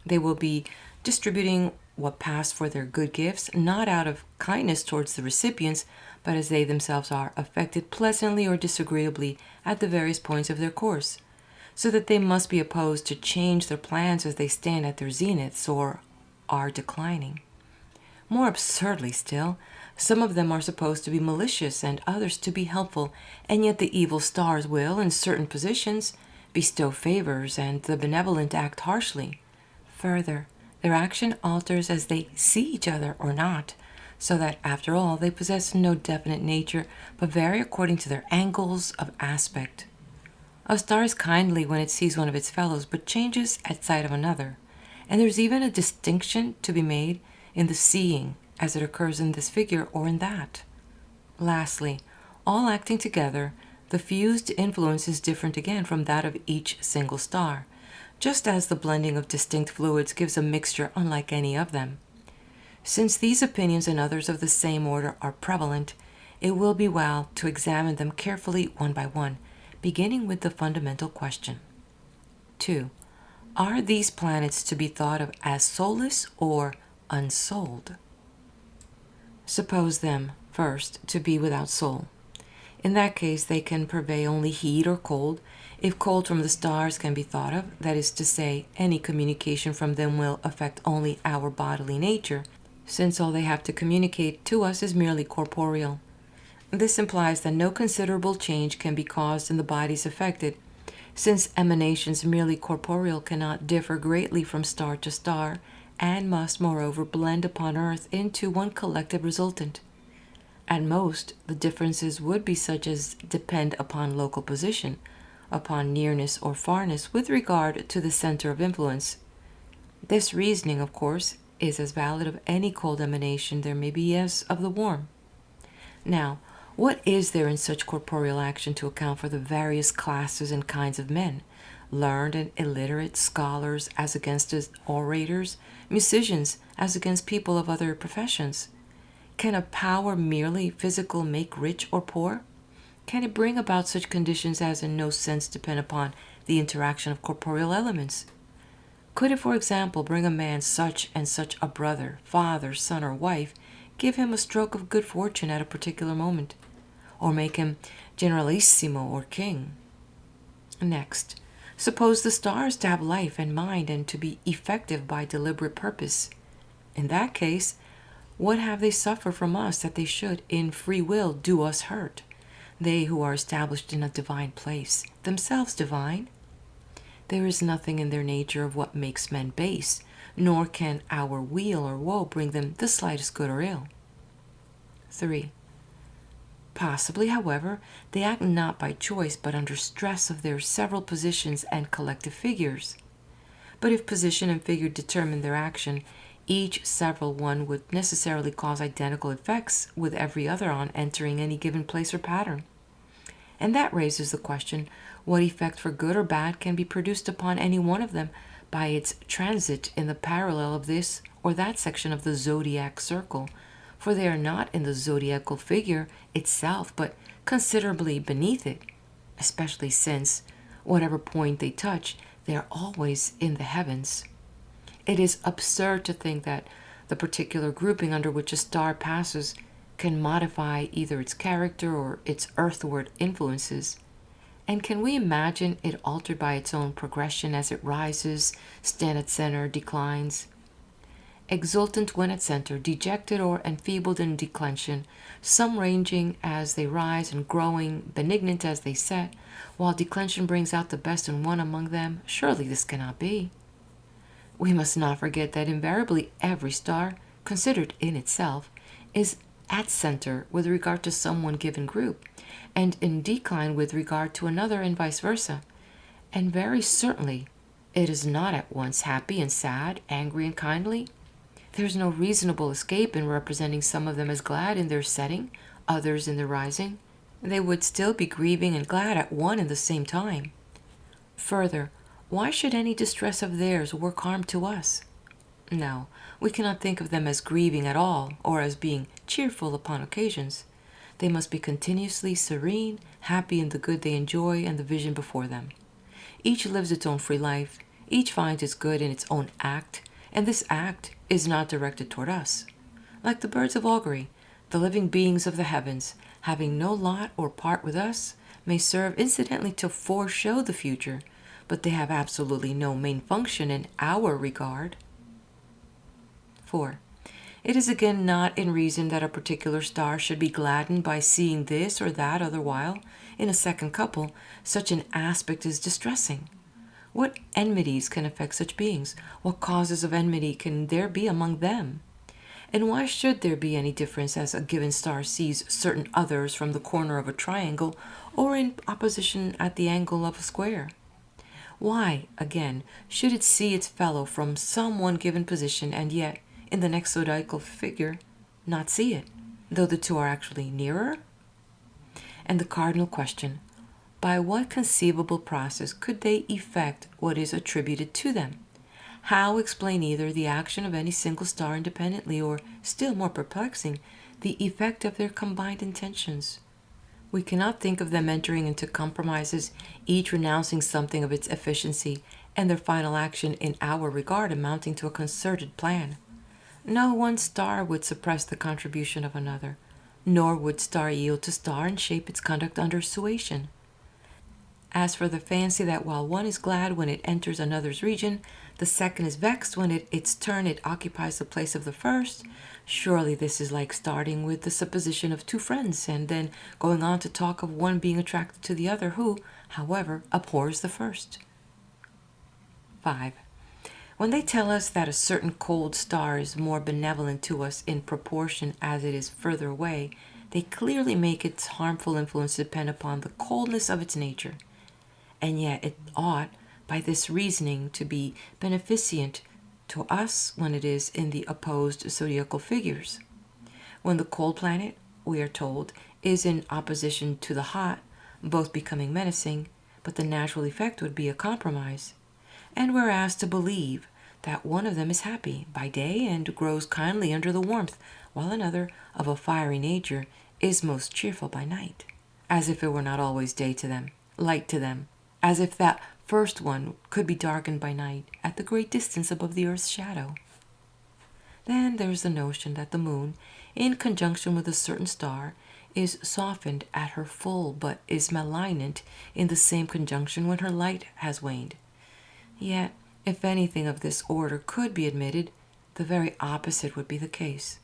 They will be distributing what passed for their good gifts, not out of kindness towards the recipients, but as they themselves are affected pleasantly or disagreeably at the various points of their course, so that they must be opposed to change their plans as they stand at their zeniths or are declining. More absurdly still, some of them are supposed to be malicious and others to be helpful, and yet the evil stars will, in certain positions, bestow favors and the benevolent act harshly. Further, their action alters as they see each other or not, so that, after all, they possess no definite nature, but vary according to their angles of aspect. A star is kindly when it sees one of its fellows, but changes at sight of another, and there's even a distinction to be made in the seeing, as it occurs in this figure or in that. Lastly, all acting together, the fused influence is different again from that of each single star, just as the blending of distinct fluids gives a mixture unlike any of them. Since these opinions and others of the same order are prevalent, it will be well to examine them carefully one by one, beginning with the fundamental question. 2. Are these planets to be thought of as soulless or unsouled? Suppose them, first, to be without soul. In that case, they can purvey only heat or cold, if cold from the stars can be thought of, that is to say, any communication from them will affect only our bodily nature, since all they have to communicate to us is merely corporeal. This implies that no considerable change can be caused in the bodies affected, since emanations merely corporeal cannot differ greatly from star to star, and must moreover blend upon earth into one collective resultant. At most, the differences would be such as depend upon local position, upon nearness or farness with regard to the center of influence. This reasoning, of course, is as valid of any cold emanation there may be as of the warm. Now, what is there in such corporeal action to account for the various classes and kinds of men, learned and illiterate, scholars as against orators, musicians as against people of other professions? Can a power merely physical make rich or poor? Can it bring about such conditions as in no sense depend upon the interaction of corporeal elements? Could it, for example, bring a man such and such a brother, father, son, or wife, give him a stroke of good fortune at a particular moment, or make him generalissimo or king? Next, suppose the stars to have life and mind and to be effective by deliberate purpose. In that case, what have they suffered from us that they should, in free will, do us hurt? They who are established in a divine place, themselves divine? There is nothing in their nature of what makes men base, nor can our weal or woe bring them the slightest good or ill. 3. Possibly, however, they act not by choice, but under stress of their several positions and collective figures. But if position and figure determine their action, each several one would necessarily cause identical effects with every other on entering any given place or pattern. And that raises the question, what effect for good or bad can be produced upon any one of them by its transit in the parallel of this or that section of the zodiac circle, for they are not in the zodiacal figure itself, but considerably beneath it, especially since, whatever point they touch, they are always in the heavens. It is absurd to think that the particular grouping under which a star passes can modify either its character or its earthward influences. And can we imagine it altered by its own progression as it rises, stand at center, declines? Exultant when at center, dejected or enfeebled in declension, some ranging as they rise and growing benignant as they set, while declension brings out the best in one among them, surely this cannot be. We must not forget that invariably every star, considered in itself, is at center with regard to some one given group, and in decline with regard to another, and vice versa. And very certainly it is not at once happy and sad, angry and kindly. There is no reasonable escape in representing some of them as glad in their setting, others in their rising. They would still be grieving and glad at one and the same time. Further, why should any distress of theirs work harm to us? No, we cannot think of them as grieving at all, or as being cheerful upon occasions. They must be continuously serene, happy in the good they enjoy and the vision before them. Each lives its own free life, each finds its good in its own act, and this act is not directed toward us. Like the birds of augury, the living beings of the heavens, having no lot or part with us, may serve incidentally to foreshow the future, but they have absolutely no main function in our regard. 4. It is again not in reason that a particular star should be gladdened by seeing this or that other while, in a second couple, such an aspect is distressing. What enmities can affect such beings? What causes of enmity can there be among them? And why should there be any difference as a given star sees certain others from the corner of a triangle or in opposition at the angle of a square? Why, again, should it see its fellow from some one given position and yet, in the next zodiacal figure, not see it, though the two are actually nearer? And the cardinal question, by what conceivable process could they effect what is attributed to them? How explain either the action of any single star independently, or, still more perplexing, the effect of their combined intentions? We cannot think of them entering into compromises, each renouncing something of its efficiency, and their final action in our regard amounting to a concerted plan. No one star would suppress the contribution of another, nor would star yield to star and shape its conduct under suasion. As for the fancy that while one is glad when it enters another's region, the second is vexed when its turn it occupies the place of the first, surely this is like starting with the supposition of two friends, and then going on to talk of one being attracted to the other, who, however, abhors the first. 5. When they tell us that a certain cold star is more benevolent to us in proportion as it is further away, they clearly make its harmful influence depend upon the coldness of its nature. And yet it ought, by this reasoning, to be beneficent to us when it is in the opposed zodiacal figures. When the cold planet, we are told, is in opposition to the hot, both becoming menacing, but the natural effect would be a compromise. And we're asked to believe that one of them is happy by day and grows kindly under the warmth, while another, of a fiery nature, is most cheerful by night, as if it were not always day to them, light to them, as if that first one could be darkened by night at the great distance above the earth's shadow. Then there's the notion that the moon, in conjunction with a certain star, is softened at her full, but is malignant in the same conjunction when her light has waned. Yet, if anything of this order could be admitted, the very opposite would be the case.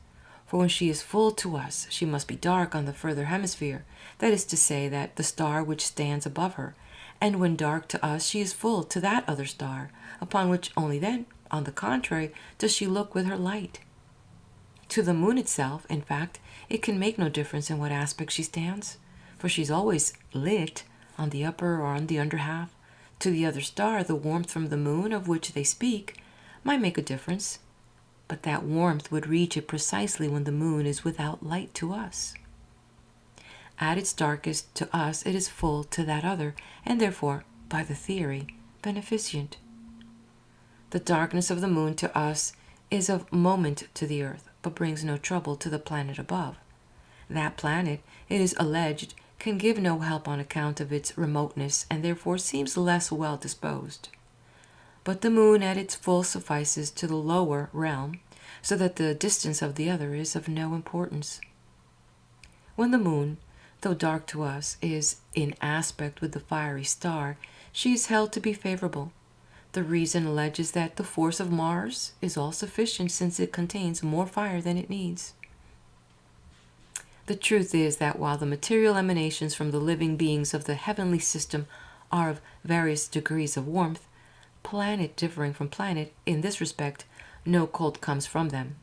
For when she is full to us, she must be dark on the further hemisphere, that is to say, that the star which stands above her, and when dark to us, she is full to that other star, upon which only then, on the contrary, does she look with her light. To the moon itself, in fact, it can make no difference in what aspect she stands, for she is always lit on the upper or on the under half. To the other star, the warmth from the moon, of which they speak, might make a difference, but that warmth would reach it precisely when the moon is without light to us. At its darkest to us, it is full to that other, and therefore, by the theory, beneficent. The darkness of the moon to us is of moment to the earth, but brings no trouble to the planet above. That planet, it is alleged, can give no help on account of its remoteness, and therefore seems less well disposed. But the moon at its full suffices to the lower realm, so that the distance of the other is of no importance. When the moon, though dark to us, is in aspect with the fiery star, she is held to be favorable. The reason alleges that the force of Mars is all sufficient, since it contains more fire than it needs. The truth is that while the material emanations from the living beings of the heavenly system are of various degrees of warmth, planet differing from planet, in this respect, no cold comes from them.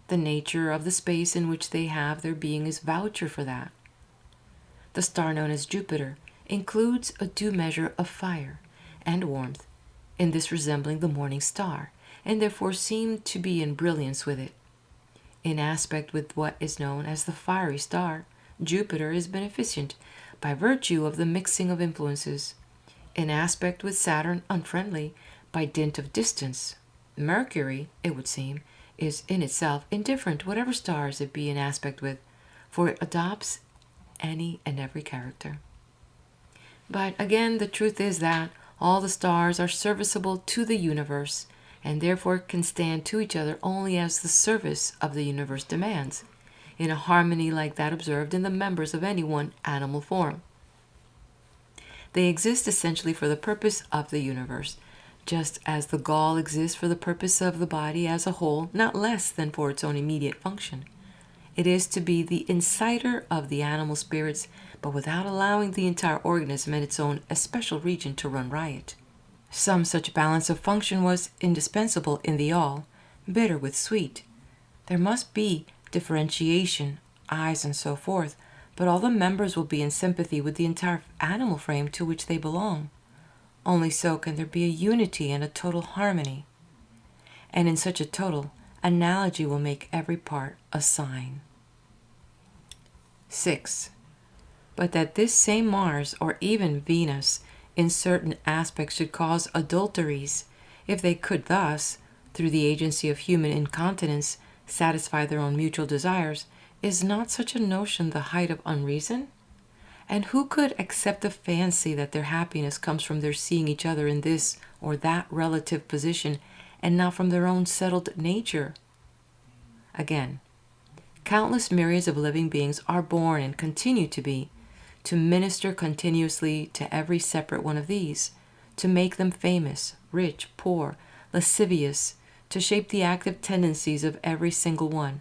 The nature of the space in which they have their being is voucher for that. The star known as Jupiter includes a due measure of fire and warmth, in this resembling the morning star, and therefore seem to be in brilliance with it. In aspect with what is known as the fiery star, Jupiter is beneficent by virtue of the mixing of influences. In aspect with Saturn, unfriendly by dint of distance. Mercury, it would seem, is in itself indifferent whatever stars it be in aspect with, for it adopts any and every character. But again, the truth is that all the stars are serviceable to the universe, and therefore can stand to each other only as the service of the universe demands, in a harmony like that observed in the members of any one animal form. They exist essentially for the purpose of the universe, just as the gall exists for the purpose of the body as a whole, not less than for its own immediate function. It is to be the inciter of the animal spirits, but without allowing the entire organism and its own especial region to run riot. Some such balance of function was indispensable in the all, bitter with sweet. There must be differentiation, eyes and so forth, but all the members will be in sympathy with the entire animal frame to which they belong. Only so can there be a unity and a total harmony. And in such a total, analogy will make every part a sign. 6. But that this same Mars, or even Venus, in certain aspects should cause adulteries, if they could thus, through the agency of human incontinence, satisfy their own mutual desires, is not such a notion the height of unreason? And who could accept the fancy that their happiness comes from their seeing each other in this or that relative position, and not from their own settled nature? Again, countless myriads of living beings are born and continue to be, to minister continuously to every separate one of these, to make them famous, rich, poor, lascivious, to shape the active tendencies of every single one.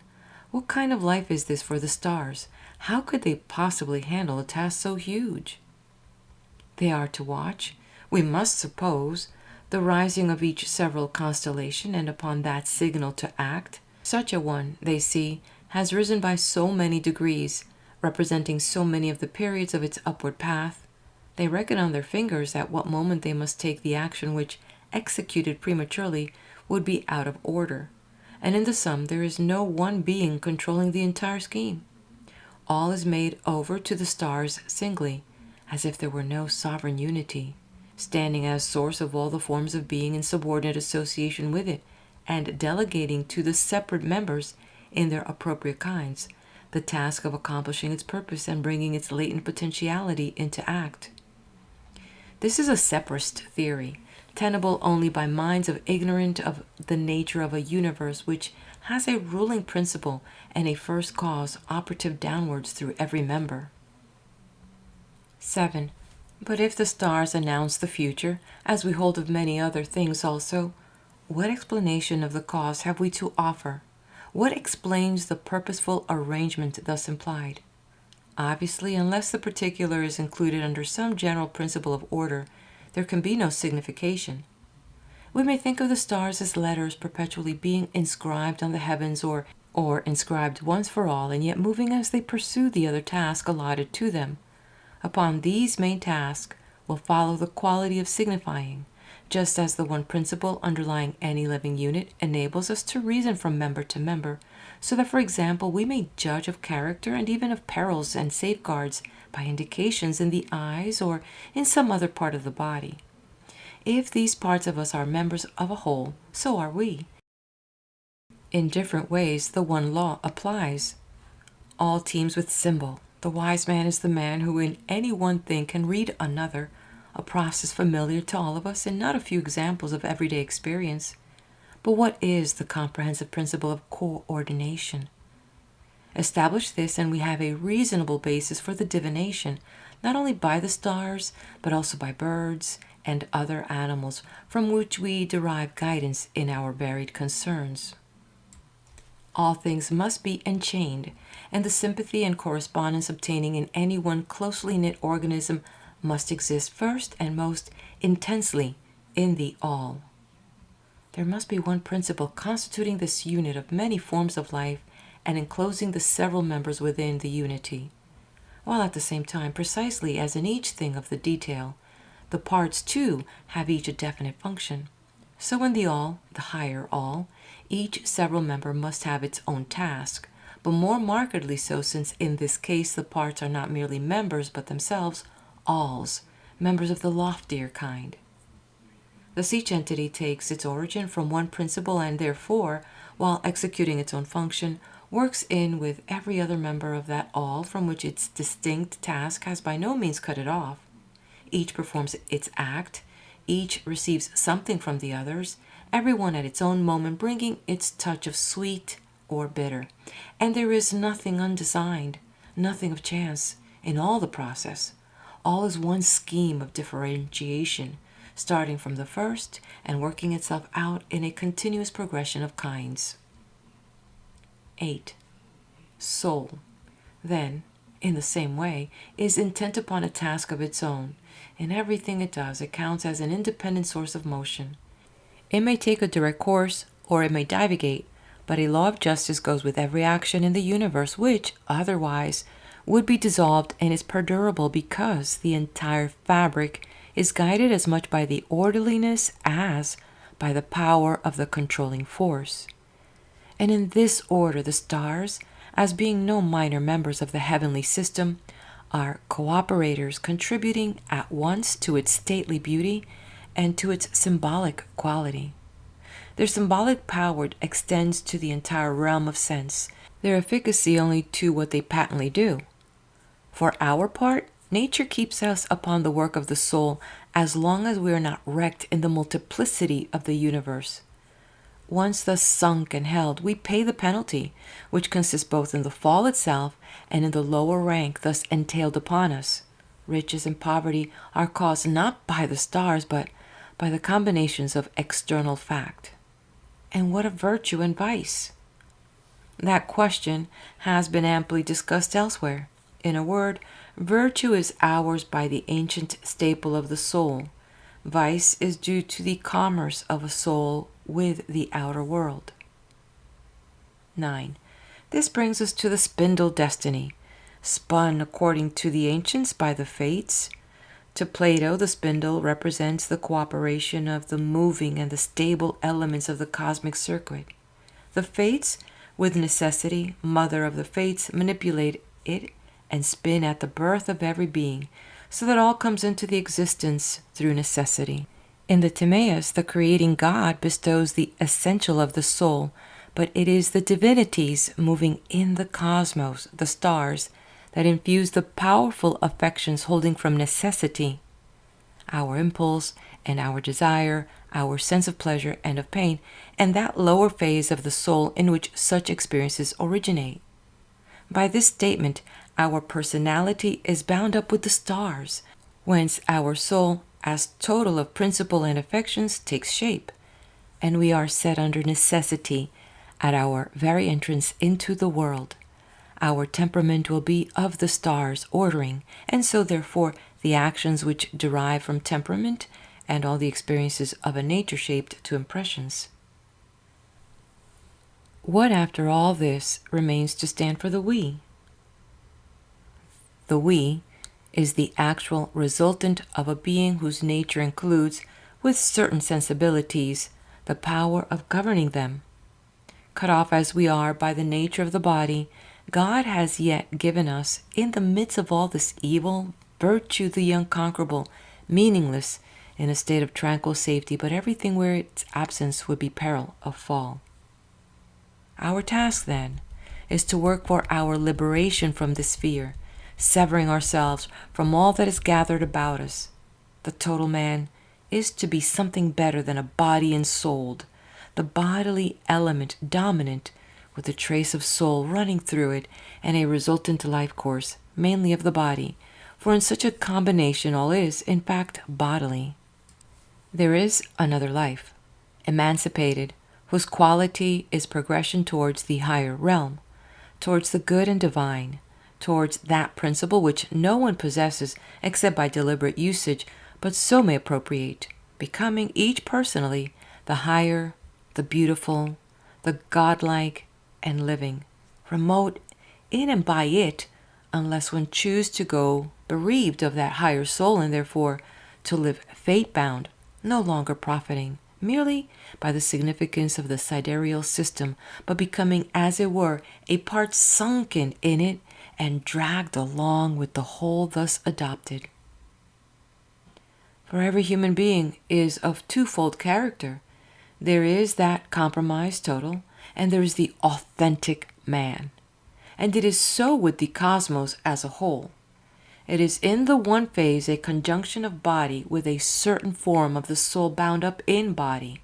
What kind of life is this for the stars? How could they possibly handle a task so huge? They are to watch, we must suppose, the rising of each several constellation, and upon that signal to act. Such a one, they see, has risen by so many degrees, representing so many of the periods of its upward path. They reckon on their fingers at what moment they must take the action which, executed prematurely, would be out of order. And in the sum there is no one being controlling the entire scheme. All is made over to the stars singly, as if there were no sovereign unity, standing as source of all the forms of being in subordinate association with it, and delegating to the separate members, in their appropriate kinds, the task of accomplishing its purpose and bringing its latent potentiality into act. This is a separist theory, tenable only by minds ignorant of the nature of a universe which has a ruling principle and a first cause operative downwards through every member. 7. But if the stars announce the future, as we hold of many other things also, what explanation of the cause have we to offer? What explains the purposeful arrangement thus implied? Obviously, unless the particular is included under some general principle of order, there can be no signification. We may think of the stars as letters perpetually being inscribed on the heavens, or inscribed once for all, and yet moving as they pursue the other task allotted to them. Upon these main tasks will follow the quality of signifying, just as the one principle underlying any living unit enables us to reason from member to member, so that, for example, we may judge of character and even of perils and safeguards by indications in the eyes or in some other part of the body. If these parts of us are members of a whole, so are we. In different ways the one law applies. All teems with symbol. The wise man is the man who in any one thing can read another, a process familiar to all of us and not a few examples of everyday experience. But what is the comprehensive principle of coordination? Establish this, and we have a reasonable basis for the divination, not only by the stars, but also by birds and other animals, from which we derive guidance in our varied concerns. All things must be enchained, and the sympathy and correspondence obtaining in any one closely knit organism must exist first and most intensely in the all. There must be one principle constituting this unit of many forms of life and enclosing the several members within the unity, while at the same time, precisely as in each thing of the detail, the parts too have each a definite function. So in the all, the higher all, each several member must have its own task, but more markedly so, since in this case the parts are not merely members but themselves alls, members of the loftier kind. Thus each entity takes its origin from one principle and therefore, while executing its own function, works in with every other member of that all from which its distinct task has by no means cut it off. Each performs its act, each receives something from the others, every one at its own moment bringing its touch of sweet or bitter, and there is nothing undesigned, nothing of chance in all the process. All is one scheme of differentiation, starting from the first and working itself out in a continuous progression of kinds. 8. Soul, then, in the same way, is intent upon a task of its own. In everything it does, it counts as an independent source of motion. It may take a direct course, or it may divagate, but a law of justice goes with every action in the universe, which, otherwise, would be dissolved and is perdurable because the entire fabric is guided as much by the orderliness as by the power of the controlling force. And in this order the stars, as being no minor members of the heavenly system, are cooperators contributing at once to its stately beauty and to its symbolic quality. Their symbolic power extends to the entire realm of sense, their efficacy only to what they patently do. For our part, nature keeps us upon the work of the soul as long as we are not wrecked in the multiplicity of the universe. Once thus sunk and held, we pay the penalty, which consists both in the fall itself and in the lower rank thus entailed upon us. Riches and poverty are caused not by the stars, but by the combinations of external fact. And what of virtue and vice? That question has been amply discussed elsewhere. In a word, virtue is ours by the ancient staple of the soul. Vice is due to the commerce of a soul with the outer world. 9. This brings us to the spindle destiny, spun according to the ancients by the fates. To Plato, the spindle represents the cooperation of the moving and the stable elements of the cosmic circuit. The fates, with necessity, mother of the fates, manipulate it and spin at the birth of every being, so that all comes into the existence through necessity. In the Timaeus, the creating God bestows the essential of the soul, but it is the divinities moving in the cosmos, the stars, that infuse the powerful affections holding from necessity. Our impulse and our desire, our sense of pleasure and of pain, and that lower phase of the soul in which such experiences originate. By this statement, our personality is bound up with the stars, whence our soul, as total of principle and affections, takes shape, and we are set under necessity at our very entrance into the world. Our temperament will be of the stars ordering, and so therefore the actions which derive from temperament and all the experiences of a nature shaped to impressions. What after all this remains to stand for the we? The we is the actual resultant of a being whose nature includes, with certain sensibilities, the power of governing them. Cut off as we are by the nature of the body, God has yet given us, in the midst of all this evil, virtue the unconquerable, meaningless, in a state of tranquil safety, but everything where its absence would be peril of fall. Our task, then, is to work for our liberation from this fear, severing ourselves from all that is gathered about us. The total man is to be something better than a body ensouled, the bodily element dominant, with a trace of soul running through it and a resultant life course, mainly of the body, for in such a combination all is, in fact, bodily. There is another life, emancipated, whose quality is progression towards the higher realm, towards the good and divine, towards that principle which no one possesses except by deliberate usage, but so may appropriate, becoming each personally the higher, the beautiful, the godlike, and living, remote in and by it, unless one choose to go bereaved of that higher soul, and therefore to live fate-bound, no longer profiting merely by the significance of the sidereal system, but becoming, as it were, a part sunken in it and dragged along with the whole thus adopted. For every human being is of twofold character. There is that compromised total, and there is the authentic man. And it is so with the cosmos as a whole. It is in the one phase a conjunction of body with a certain form of the soul bound up in body.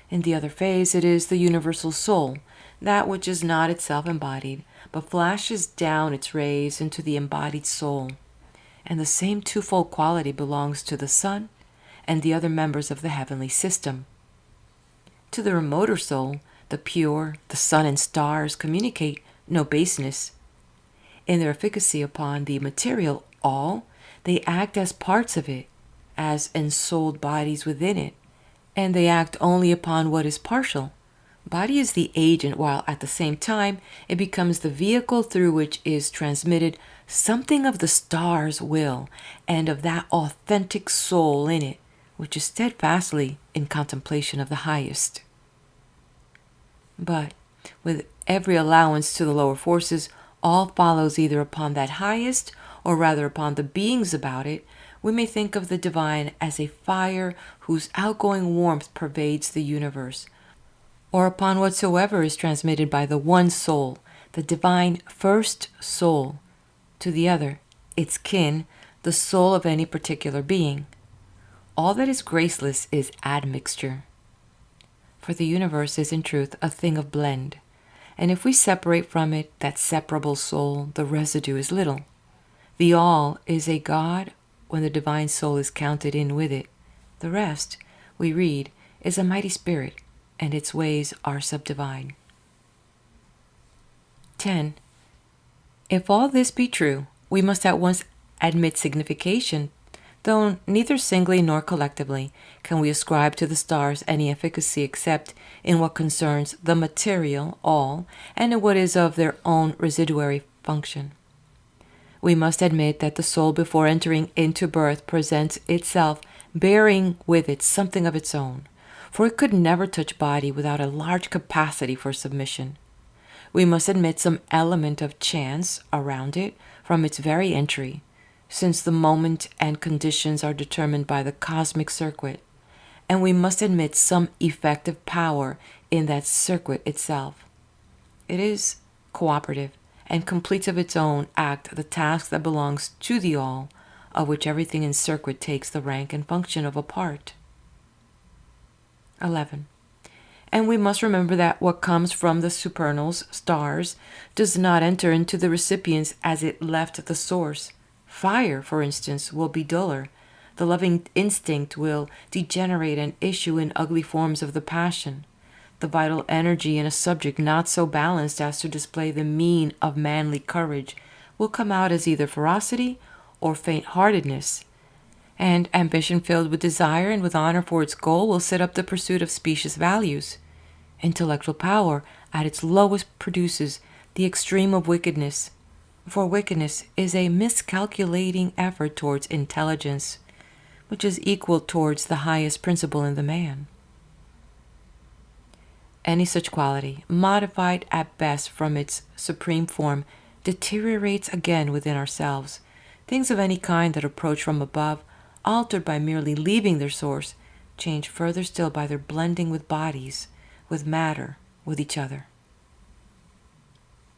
In the other phase it is the universal soul, that which is not itself embodied, but flashes down its rays into the embodied soul. And the same twofold quality belongs to the sun and the other members of the heavenly system. To the remoter soul, the pure, the sun and stars communicate no baseness. In their efficacy upon the material all, they act as parts of it, as ensouled bodies within it, and they act only upon what is partial. Body is the agent, while at the same time it becomes the vehicle through which is transmitted something of the star's will and of that authentic soul in it, which is steadfastly in contemplation of the highest. But with every allowance to the lower forces, all follows either upon that highest, or rather upon the beings about it. We may think of the divine as a fire whose outgoing warmth pervades the universe, or upon whatsoever is transmitted by the one soul, the divine first soul, to the other, its kin, the soul of any particular being. All that is graceless is admixture. For the universe is in truth a thing of blend, and if we separate from it that separable soul, the residue is little. The all is a God when the divine soul is counted in with it. The rest, we read, is a mighty spirit, and its ways are subdivine. 10. If all this be true, we must at once admit signification, though neither singly nor collectively can we ascribe to the stars any efficacy except in what concerns the material all and in what is of their own residuary function. We must admit that the soul before entering into birth presents itself bearing with it something of its own, for it could never touch body without a large capacity for submission. We must admit some element of chance around it from its very entry, since the moment and conditions are determined by the cosmic circuit, and we must admit some effective power in that circuit itself. It is cooperative and completes of its own act the task that belongs to the all, of which everything in circuit takes the rank and function of a part. 11. And we must remember that what comes from the supernals, stars, does not enter into the recipients as it left the source. Fire, for instance, will be duller. The loving instinct will degenerate and issue in ugly forms of the passion. The vital energy in a subject not so balanced as to display the mean of manly courage will come out as either ferocity or faint-heartedness. And ambition filled with desire and with honor for its goal will set up the pursuit of specious values. Intellectual power at its lowest produces the extreme of wickedness, for wickedness is a miscalculating effort towards intelligence, which is equal towards the highest principle in the man. Any such quality, modified at best from its supreme form, deteriorates again within ourselves. Things of any kind that approach from above, altered by merely leaving their source, change further still by their blending with bodies, with matter, with each other.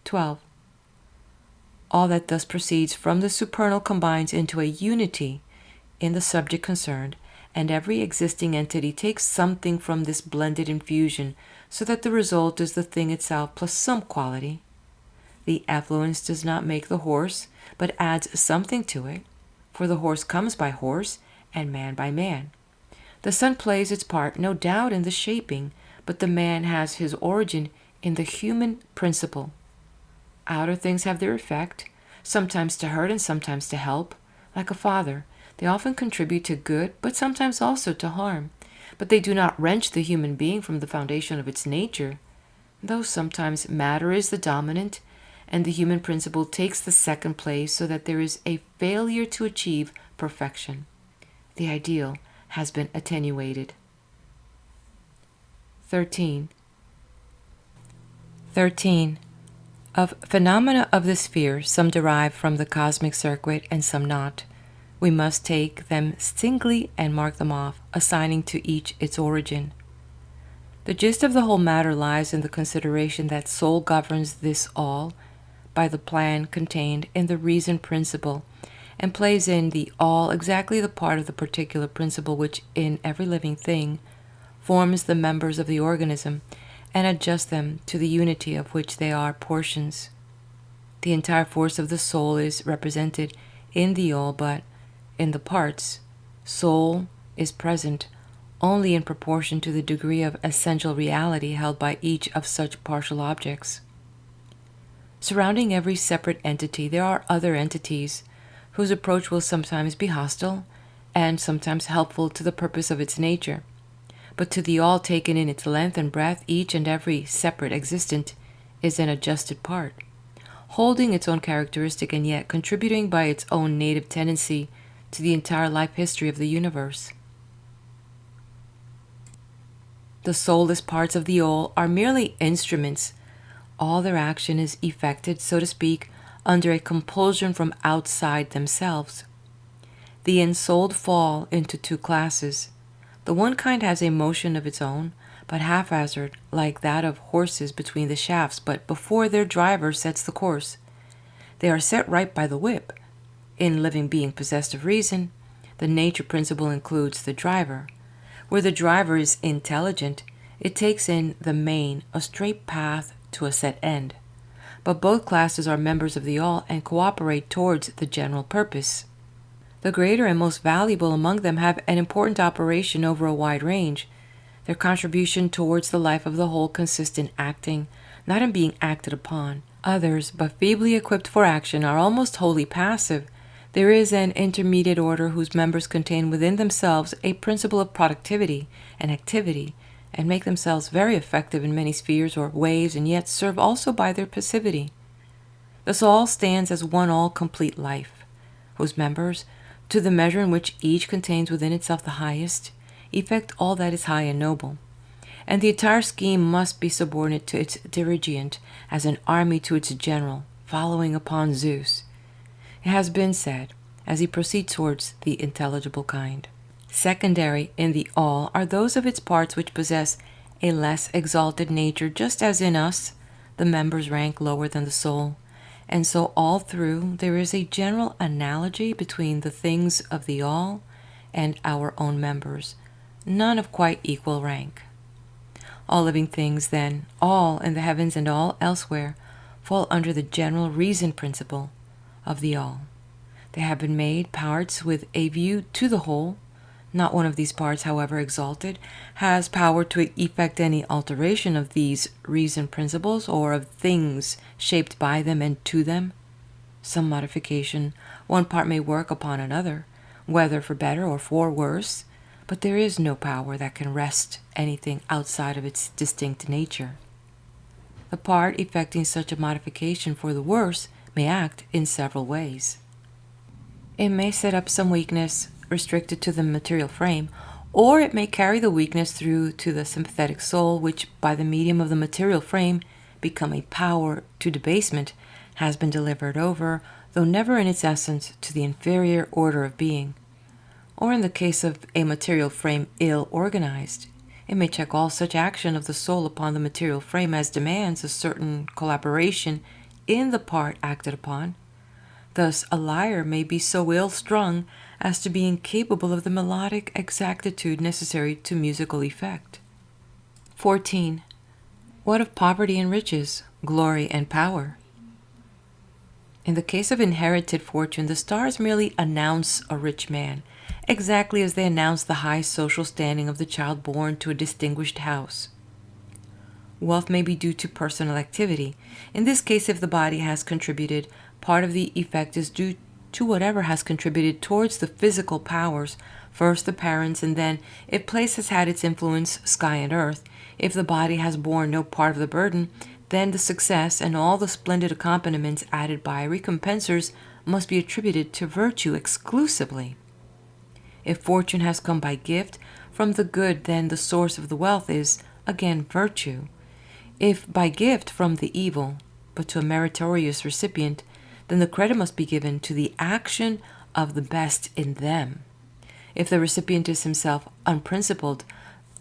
12. All that thus proceeds from the supernal combines into a unity in the subject concerned, and every existing entity takes something from this blended infusion, so that the result is the thing itself plus some quality. The effluence does not make the horse, but adds something to it, for the horse comes by horse, and man by man. The sun plays its part, no doubt, in the shaping, but the man has his origin in the human principle. Outer things have their effect, sometimes to hurt and sometimes to help. Like a father, they often contribute to good, but sometimes also to harm. But they do not wrench the human being from the foundation of its nature, though sometimes matter is the dominant, and the human principle takes the second place, so that there is a failure to achieve perfection. The ideal has been attenuated. 13. Of phenomena of the sphere, some derive from the cosmic circuit and some not. We must take them singly and mark them off, assigning to each its origin. The gist of the whole matter lies in the consideration that soul governs this all by the plan contained in the reason principle, and plays in the all exactly the part of the particular principle which in every living thing forms the members of the organism, and adjusts them to the unity of which they are portions. The entire force of the soul is represented in the all, but in the parts, soul is present only in proportion to the degree of essential reality held by each of such partial objects. Surrounding every separate entity, there are other entities whose approach will sometimes be hostile and sometimes helpful to the purpose of its nature. But to the all taken in its length and breadth, each and every separate existent is an adjusted part, holding its own characteristic and yet contributing by its own native tendency to the entire life history of the universe. The soulless parts of the all are merely instruments. All their action is effected, so to speak, under a compulsion from outside themselves. The ensouled fall into two classes. The one kind has a motion of its own, but haphazard, like that of horses between the shafts, but before their driver sets the course. They are set right by the whip. In living being possessed of reason, the nature principle includes the driver. Where the driver is intelligent, it takes in the main a straight path to a set end. But both classes are members of the all and cooperate towards the general purpose. The greater and most valuable among them have an important operation over a wide range. Their contribution towards the life of the whole consists in acting, not in being acted upon. Others, but feebly equipped for action, are almost wholly passive. There is an intermediate order whose members contain within themselves a principle of productivity and activity, and make themselves very effective in many spheres or ways, and yet serve also by their passivity. Thus all stands as one all-complete life, whose members, to the measure in which each contains within itself the highest, effect all that is high and noble. And the entire scheme must be subordinate to its dirigent, as an army to its general, following upon Zeus. It has been said, as he proceeds towards the intelligible kind. Secondary in the all are those of its parts which possess a less exalted nature, just as in us the members rank lower than the soul. And so all through there is a general analogy between the things of the all and our own members, none of quite equal rank. All living things, then, all in the heavens and all elsewhere, fall under the general reason principle of the all. They have been made parts with a view to the whole. Not one of these parts, however exalted, has power to effect any alteration of these reason principles or of things shaped by them and to them. Some modification one part may work upon another, whether for better or for worse, but there is no power that can wrest anything outside of its distinct nature. The part effecting such a modification for the worse may act in several ways. It may set up some weakness restricted to the material frame, or it may carry the weakness through to the sympathetic soul, which by the medium of the material frame become a power to debasement, has been delivered over, though never in its essence, to the inferior order of being. Or in the case of a material frame ill organized, it may check all such action of the soul upon the material frame as demands a certain collaboration in the part acted upon. Thus a lyre may be so ill strung as to be incapable of the melodic exactitude necessary to musical effect. 14. What of poverty and riches, glory and power? In the case of inherited fortune, the stars merely announce a rich man, exactly as they announce the high social standing of the child born to a distinguished house. Wealth may be due to personal activity. In this case, if the body has contributed, part of the effect is due to whatever has contributed towards the physical powers, first the parents, and then, if place has had its influence, sky and earth. If the body has borne no part of the burden, then the success and all the splendid accompaniments added by recompensers must be attributed to virtue exclusively. If fortune has come by gift from the good, then the source of the wealth is, again, virtue. If by gift from the evil, but to a meritorious recipient, then the credit must be given to the action of the best in them. If the recipient is himself unprincipled,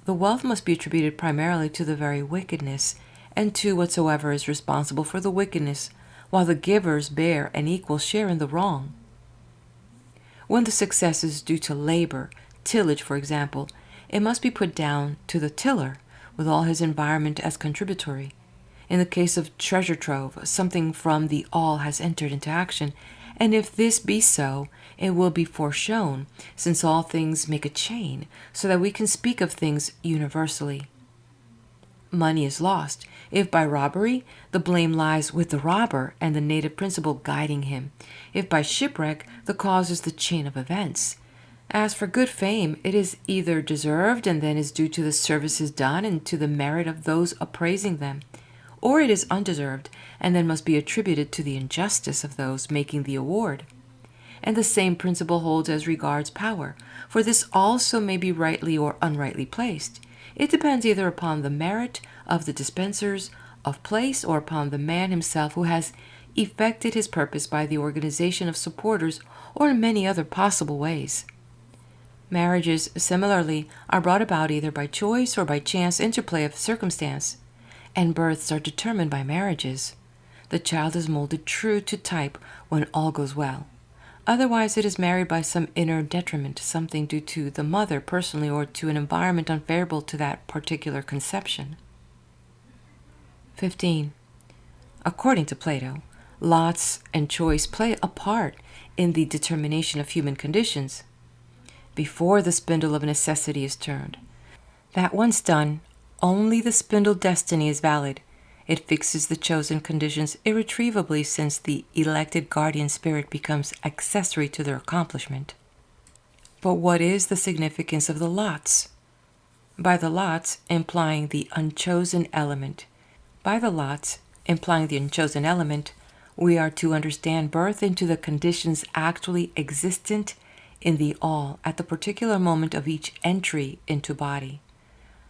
the wealth must be attributed primarily to the very wickedness, and to whatsoever is responsible for the wickedness, while the givers bear an equal share in the wrong. When the success is due to labor, tillage for example, it must be put down to the tiller, with all his environment as contributory. In the case of treasure trove, something from the all has entered into action, and if this be so, it will be foreshown, since all things make a chain, so that we can speak of things universally. Money is lost. If by robbery, the blame lies with the robber and the native principle guiding him. If by shipwreck, the cause is the chain of events. As for good fame, it is either deserved and then is due to the services done and to the merit of those appraising them, or it is undeserved and then must be attributed to the injustice of those making the award. And the same principle holds as regards power, for this also may be rightly or unrightly placed. It depends either upon the merit of the dispensers of place or upon the man himself who has effected his purpose by the organization of supporters or in many other possible ways. Marriages, similarly, are brought about either by choice or by chance interplay of circumstance, and births are determined by marriages. The child is molded true to type when all goes well. Otherwise, it is married by some inner detriment, something due to the mother personally or to an environment unfavorable to that particular conception. 15. According to Plato, lots and choice play a part in the determination of human conditions. Before the spindle of necessity is turned, that once done, only the spindle destiny is valid. It fixes the chosen conditions irretrievably, since the elected guardian spirit becomes accessory to their accomplishment. But what is the significance of the lots? By the lots implying the unchosen element. We are to understand birth into the conditions actually existent in the all at the particular moment of each entry into body.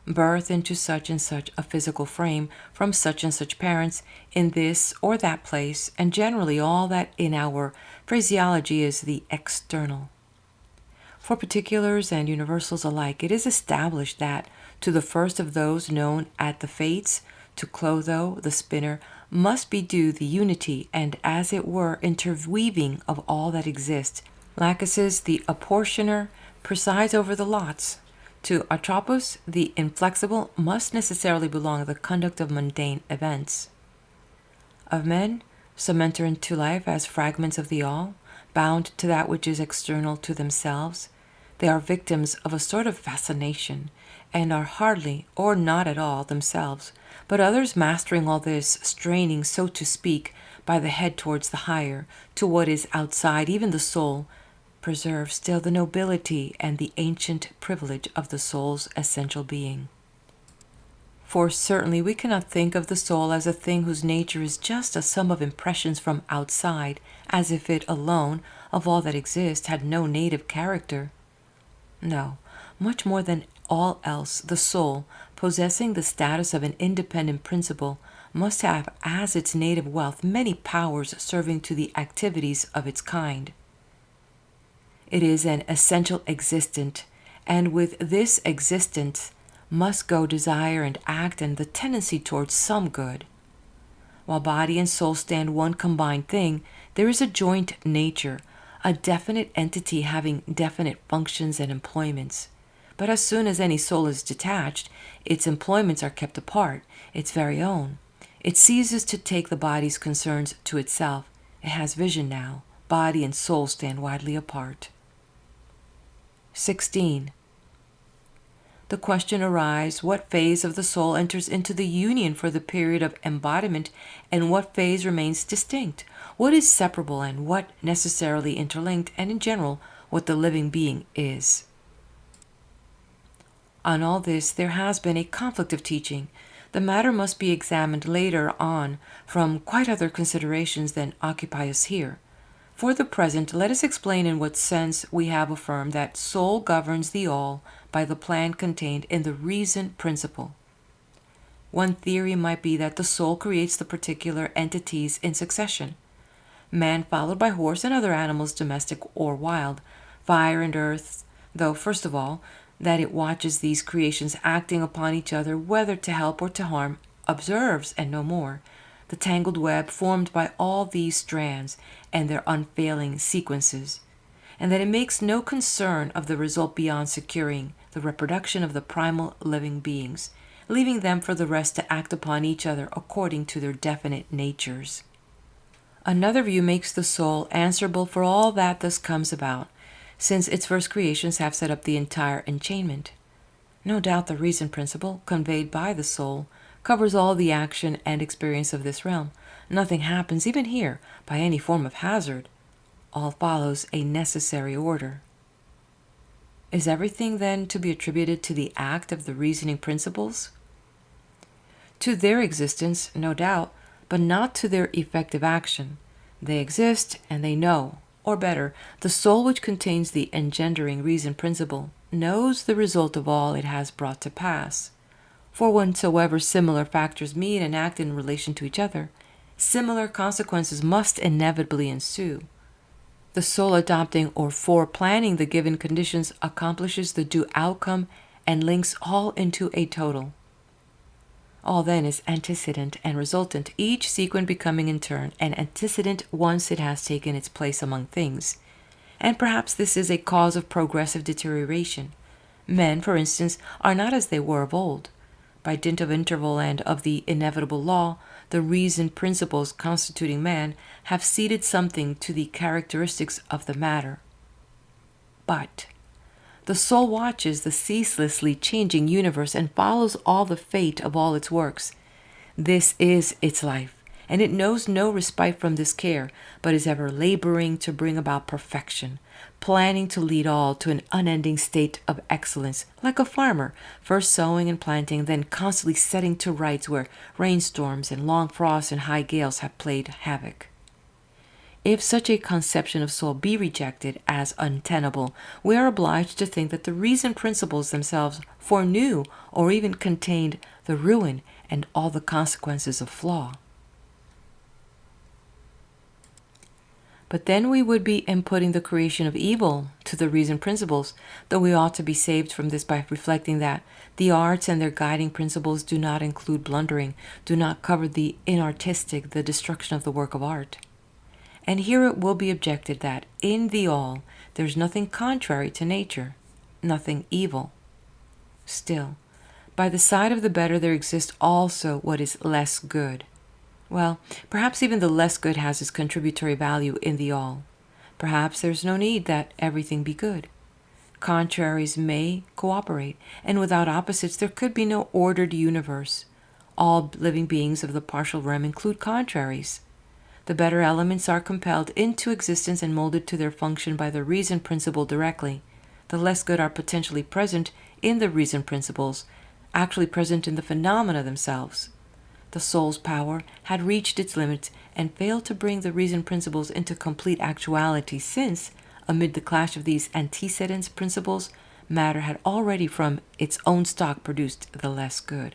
Birth into such and such a physical frame from such and such parents in this or that place, and generally all that in our phraseology is the external. For particulars and universals alike, it is established that to the first of those known at the Fates, to Clotho, the spinner, must be due the unity and, as it were, interweaving of all that exists. Lachesis, the apportioner, presides over the lots. To Atropos, the inflexible, must necessarily belong the conduct of mundane events. Of men, some enter into life as fragments of the all, bound to that which is external to themselves. They are victims of a sort of fascination, and are hardly or not at all themselves, but others, mastering all this, straining, so to speak, by the head towards the higher, to what is outside even the soul, preserve still the nobility and the ancient privilege of the soul's essential being. For certainly we cannot think of the soul as a thing whose nature is just a sum of impressions from outside, as if it alone, of all that exists, had no native character. No, much more than all else, the soul, possessing the status of an independent principle, must have as its native wealth many powers serving to the activities of its kind. It is an essential existent, and with this existence must go desire and act and the tendency towards some good. While body and soul stand one combined thing, there is a joint nature, a definite entity having definite functions and employments. But as soon as any soul is detached, its employments are kept apart, its very own. It ceases to take the body's concerns to itself. It has vision now. Body and soul stand widely apart. 16. The question arises, what phase of the soul enters into the union for the period of embodiment, and what phase remains distinct? What is separable and what necessarily interlinked, and in general, what the living being is? On all this there has been a conflict of teaching. The matter must be examined later on from quite other considerations than occupy us here. For the present, let us explain in what sense we have affirmed that soul governs the all by the plan contained in the reason principle. One theory might be that the soul creates the particular entities in succession. Man followed by horse and other animals, domestic or wild, fire and earth, though first of all, that it watches these creations acting upon each other, whether to help or to harm, observes, and no more, the tangled web formed by all these strands and their unfailing sequences, and that it makes no concern of the result beyond securing the reproduction of the primal living beings, leaving them for the rest to act upon each other according to their definite natures. Another view makes the soul answerable for all that thus comes about, since its first creations have set up the entire enchainment. No doubt the reason principle, conveyed by the soul, covers all the action and experience of this realm. Nothing happens, even here, by any form of hazard. All follows a necessary order. Is everything, then, to be attributed to the act of the reasoning principles? To their existence, no doubt, but not to their effective action. They exist, and they know, or better, the soul which contains the engendering reason principle knows the result of all it has brought to pass. For whensoever similar factors meet and act in relation to each other, similar consequences must inevitably ensue. The soul adopting or foreplanning the given conditions accomplishes the due outcome and links all into a total. All then is antecedent and resultant, each sequent becoming in turn an antecedent once it has taken its place among things. And perhaps this is a cause of progressive deterioration. Men, for instance, are not as they were of old. By dint of interval and of the inevitable law, the reasoned principles constituting man have ceded something to the characteristics of the matter. But the soul watches the ceaselessly changing universe and follows all the fate of all its works. This is its life, and it knows no respite from this care, but is ever laboring to bring about perfection, planning to lead all to an unending state of excellence, like a farmer, first sowing and planting, then constantly setting to rights where rainstorms and long frosts and high gales have played havoc. If such a conception of soul be rejected as untenable, we are obliged to think that the reason principles themselves foreknew or even contained the ruin and all the consequences of flaw. But then we would be inputting the creation of evil to the reason principles, though we ought to be saved from this by reflecting that the arts and their guiding principles do not include blundering, do not cover the inartistic, the destruction of the work of art. And here it will be objected that in the all there is nothing contrary to nature, nothing evil. Still, by the side of the better there exists also what is less good. Well, perhaps even the less good has its contributory value in the all. Perhaps there is no need that everything be good. Contraries may cooperate, and without opposites there could be no ordered universe. All living beings of the partial realm include contraries. The better elements are compelled into existence and molded to their function by the reason principle directly. The less good are potentially present in the reason principles, actually present in the phenomena themselves. The soul's power had reached its limits and failed to bring the reason principles into complete actuality since, amid the clash of these antecedent principles, matter had already from its own stock produced the less good.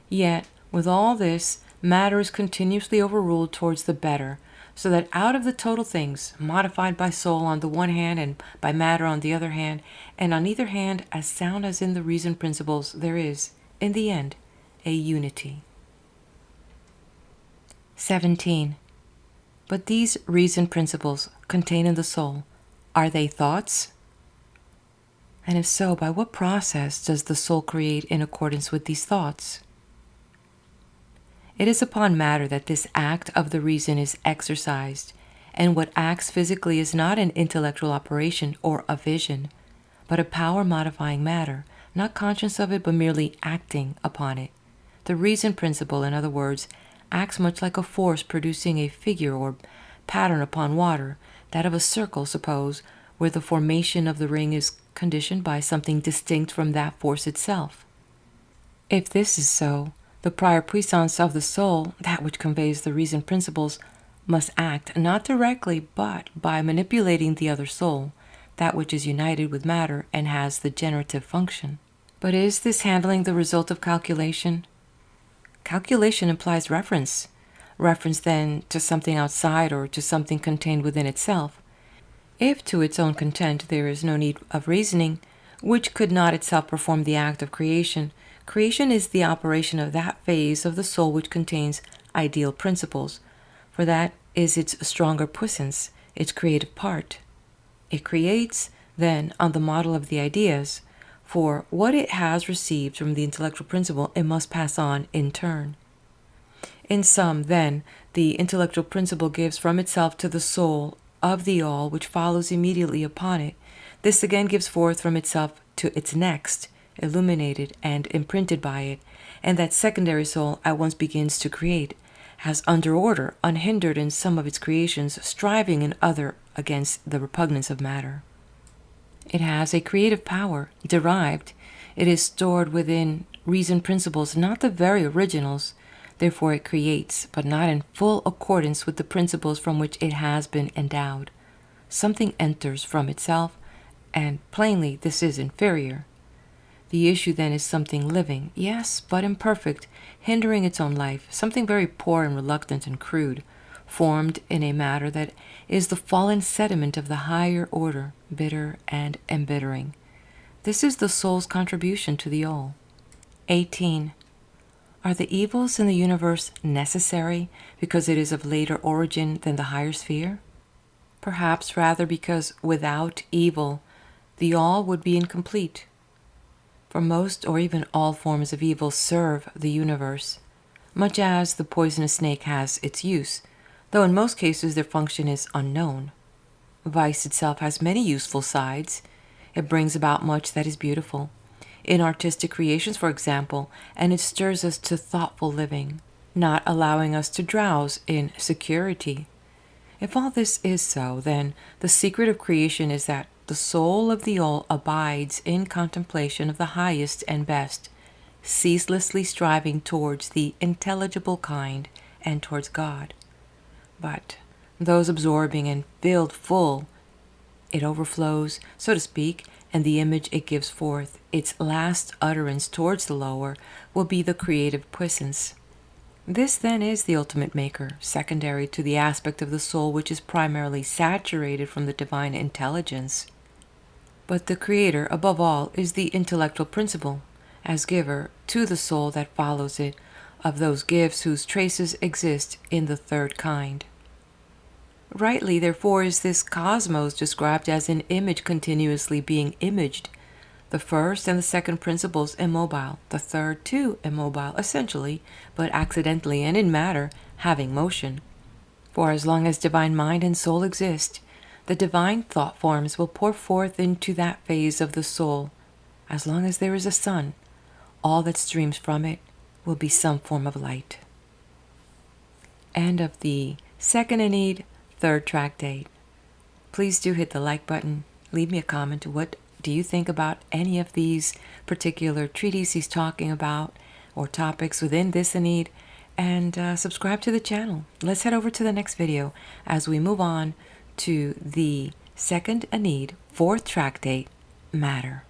Yet, with all this, matter is continuously overruled towards the better, so that out of the total things, modified by soul on the one hand and by matter on the other hand, and on either hand as sound as in the reason principles, there is, in the end, a unity. 17. But these reason principles contained in the soul, are they thoughts? And if so, by what process does the soul create in accordance with these thoughts? It is upon matter that this act of the reason is exercised, and what acts physically is not an intellectual operation or a vision, but a power modifying matter, not conscious of it but merely acting upon it. The reason principle, in other words, acts much like a force producing a figure or pattern upon water, that of a circle, suppose, where the formation of the ring is conditioned by something distinct from that force itself. If this is so, the prior puissance of the soul, that which conveys the reason principles, must act not directly but by manipulating the other soul, that which is united with matter and has the generative function. But is this handling the result of calculation? Calculation implies reference. Reference then to something outside or to something contained within itself. If to its own content there is no need of reasoning, which could not itself perform the act of creation, creation is the operation of that phase of the soul which contains ideal principles, for that is its stronger puissance, its creative part. It creates, then, on the model of the ideas, for what it has received from the intellectual principle it must pass on in turn. In sum, then, the intellectual principle gives from itself to the soul of the all which follows immediately upon it. This again gives forth from itself to its next, illuminated and imprinted by it, and that secondary soul at once begins to create, as under order, unhindered in some of its creations, striving in other against the repugnance of matter. It has a creative power, derived. It is stored within reason principles, not the very originals. Therefore it creates, but not in full accordance with the principles from which it has been endowed. Something enters from itself, and plainly this is inferior. The issue then is something living, yes, but imperfect, hindering its own life, something very poor and reluctant and crude, formed in a matter that is the fallen sediment of the higher order, bitter and embittering. This is the soul's contribution to the all. 18. Are the evils in the universe necessary because it is of later origin than the higher sphere? Perhaps rather because without evil, the all would be incomplete. For most or even all forms of evil serve the universe, much as the poisonous snake has its use, though in most cases their function is unknown. Vice itself has many useful sides. It brings about much that is beautiful, in artistic creations, for example, and it stirs us to thoughtful living, not allowing us to drowse in security. If all this is so, then the secret of creation is that the soul of the all abides in contemplation of the highest and best, ceaselessly striving towards the intelligible kind and towards God. But those absorbing and filled full, it overflows, so to speak, and the image it gives forth, its last utterance towards the lower, will be the creative puissance. This then is the ultimate maker, secondary to the aspect of the soul which is primarily saturated from the divine intelligence. But the creator, above all, is the intellectual principle, as giver to the soul that follows it, of those gifts whose traces exist in the third kind. Rightly, therefore, is this cosmos described as an image continuously being imaged, the first and the second principles immobile, the third too immobile, essentially, but accidentally and in matter, having motion. For as long as divine mind and soul exist, the divine thought forms will pour forth into that phase of the soul. As long as there is a sun, all that streams from it will be some form of light. End of the second Ennead, third tractate. Please do hit the like button. Leave me a comment. What do you think about any of these particular treatises he's talking about or topics within this Ennead? And subscribe to the channel. Let's head over to the next video as we move on to the second Ennead, fourth tractate, Matter.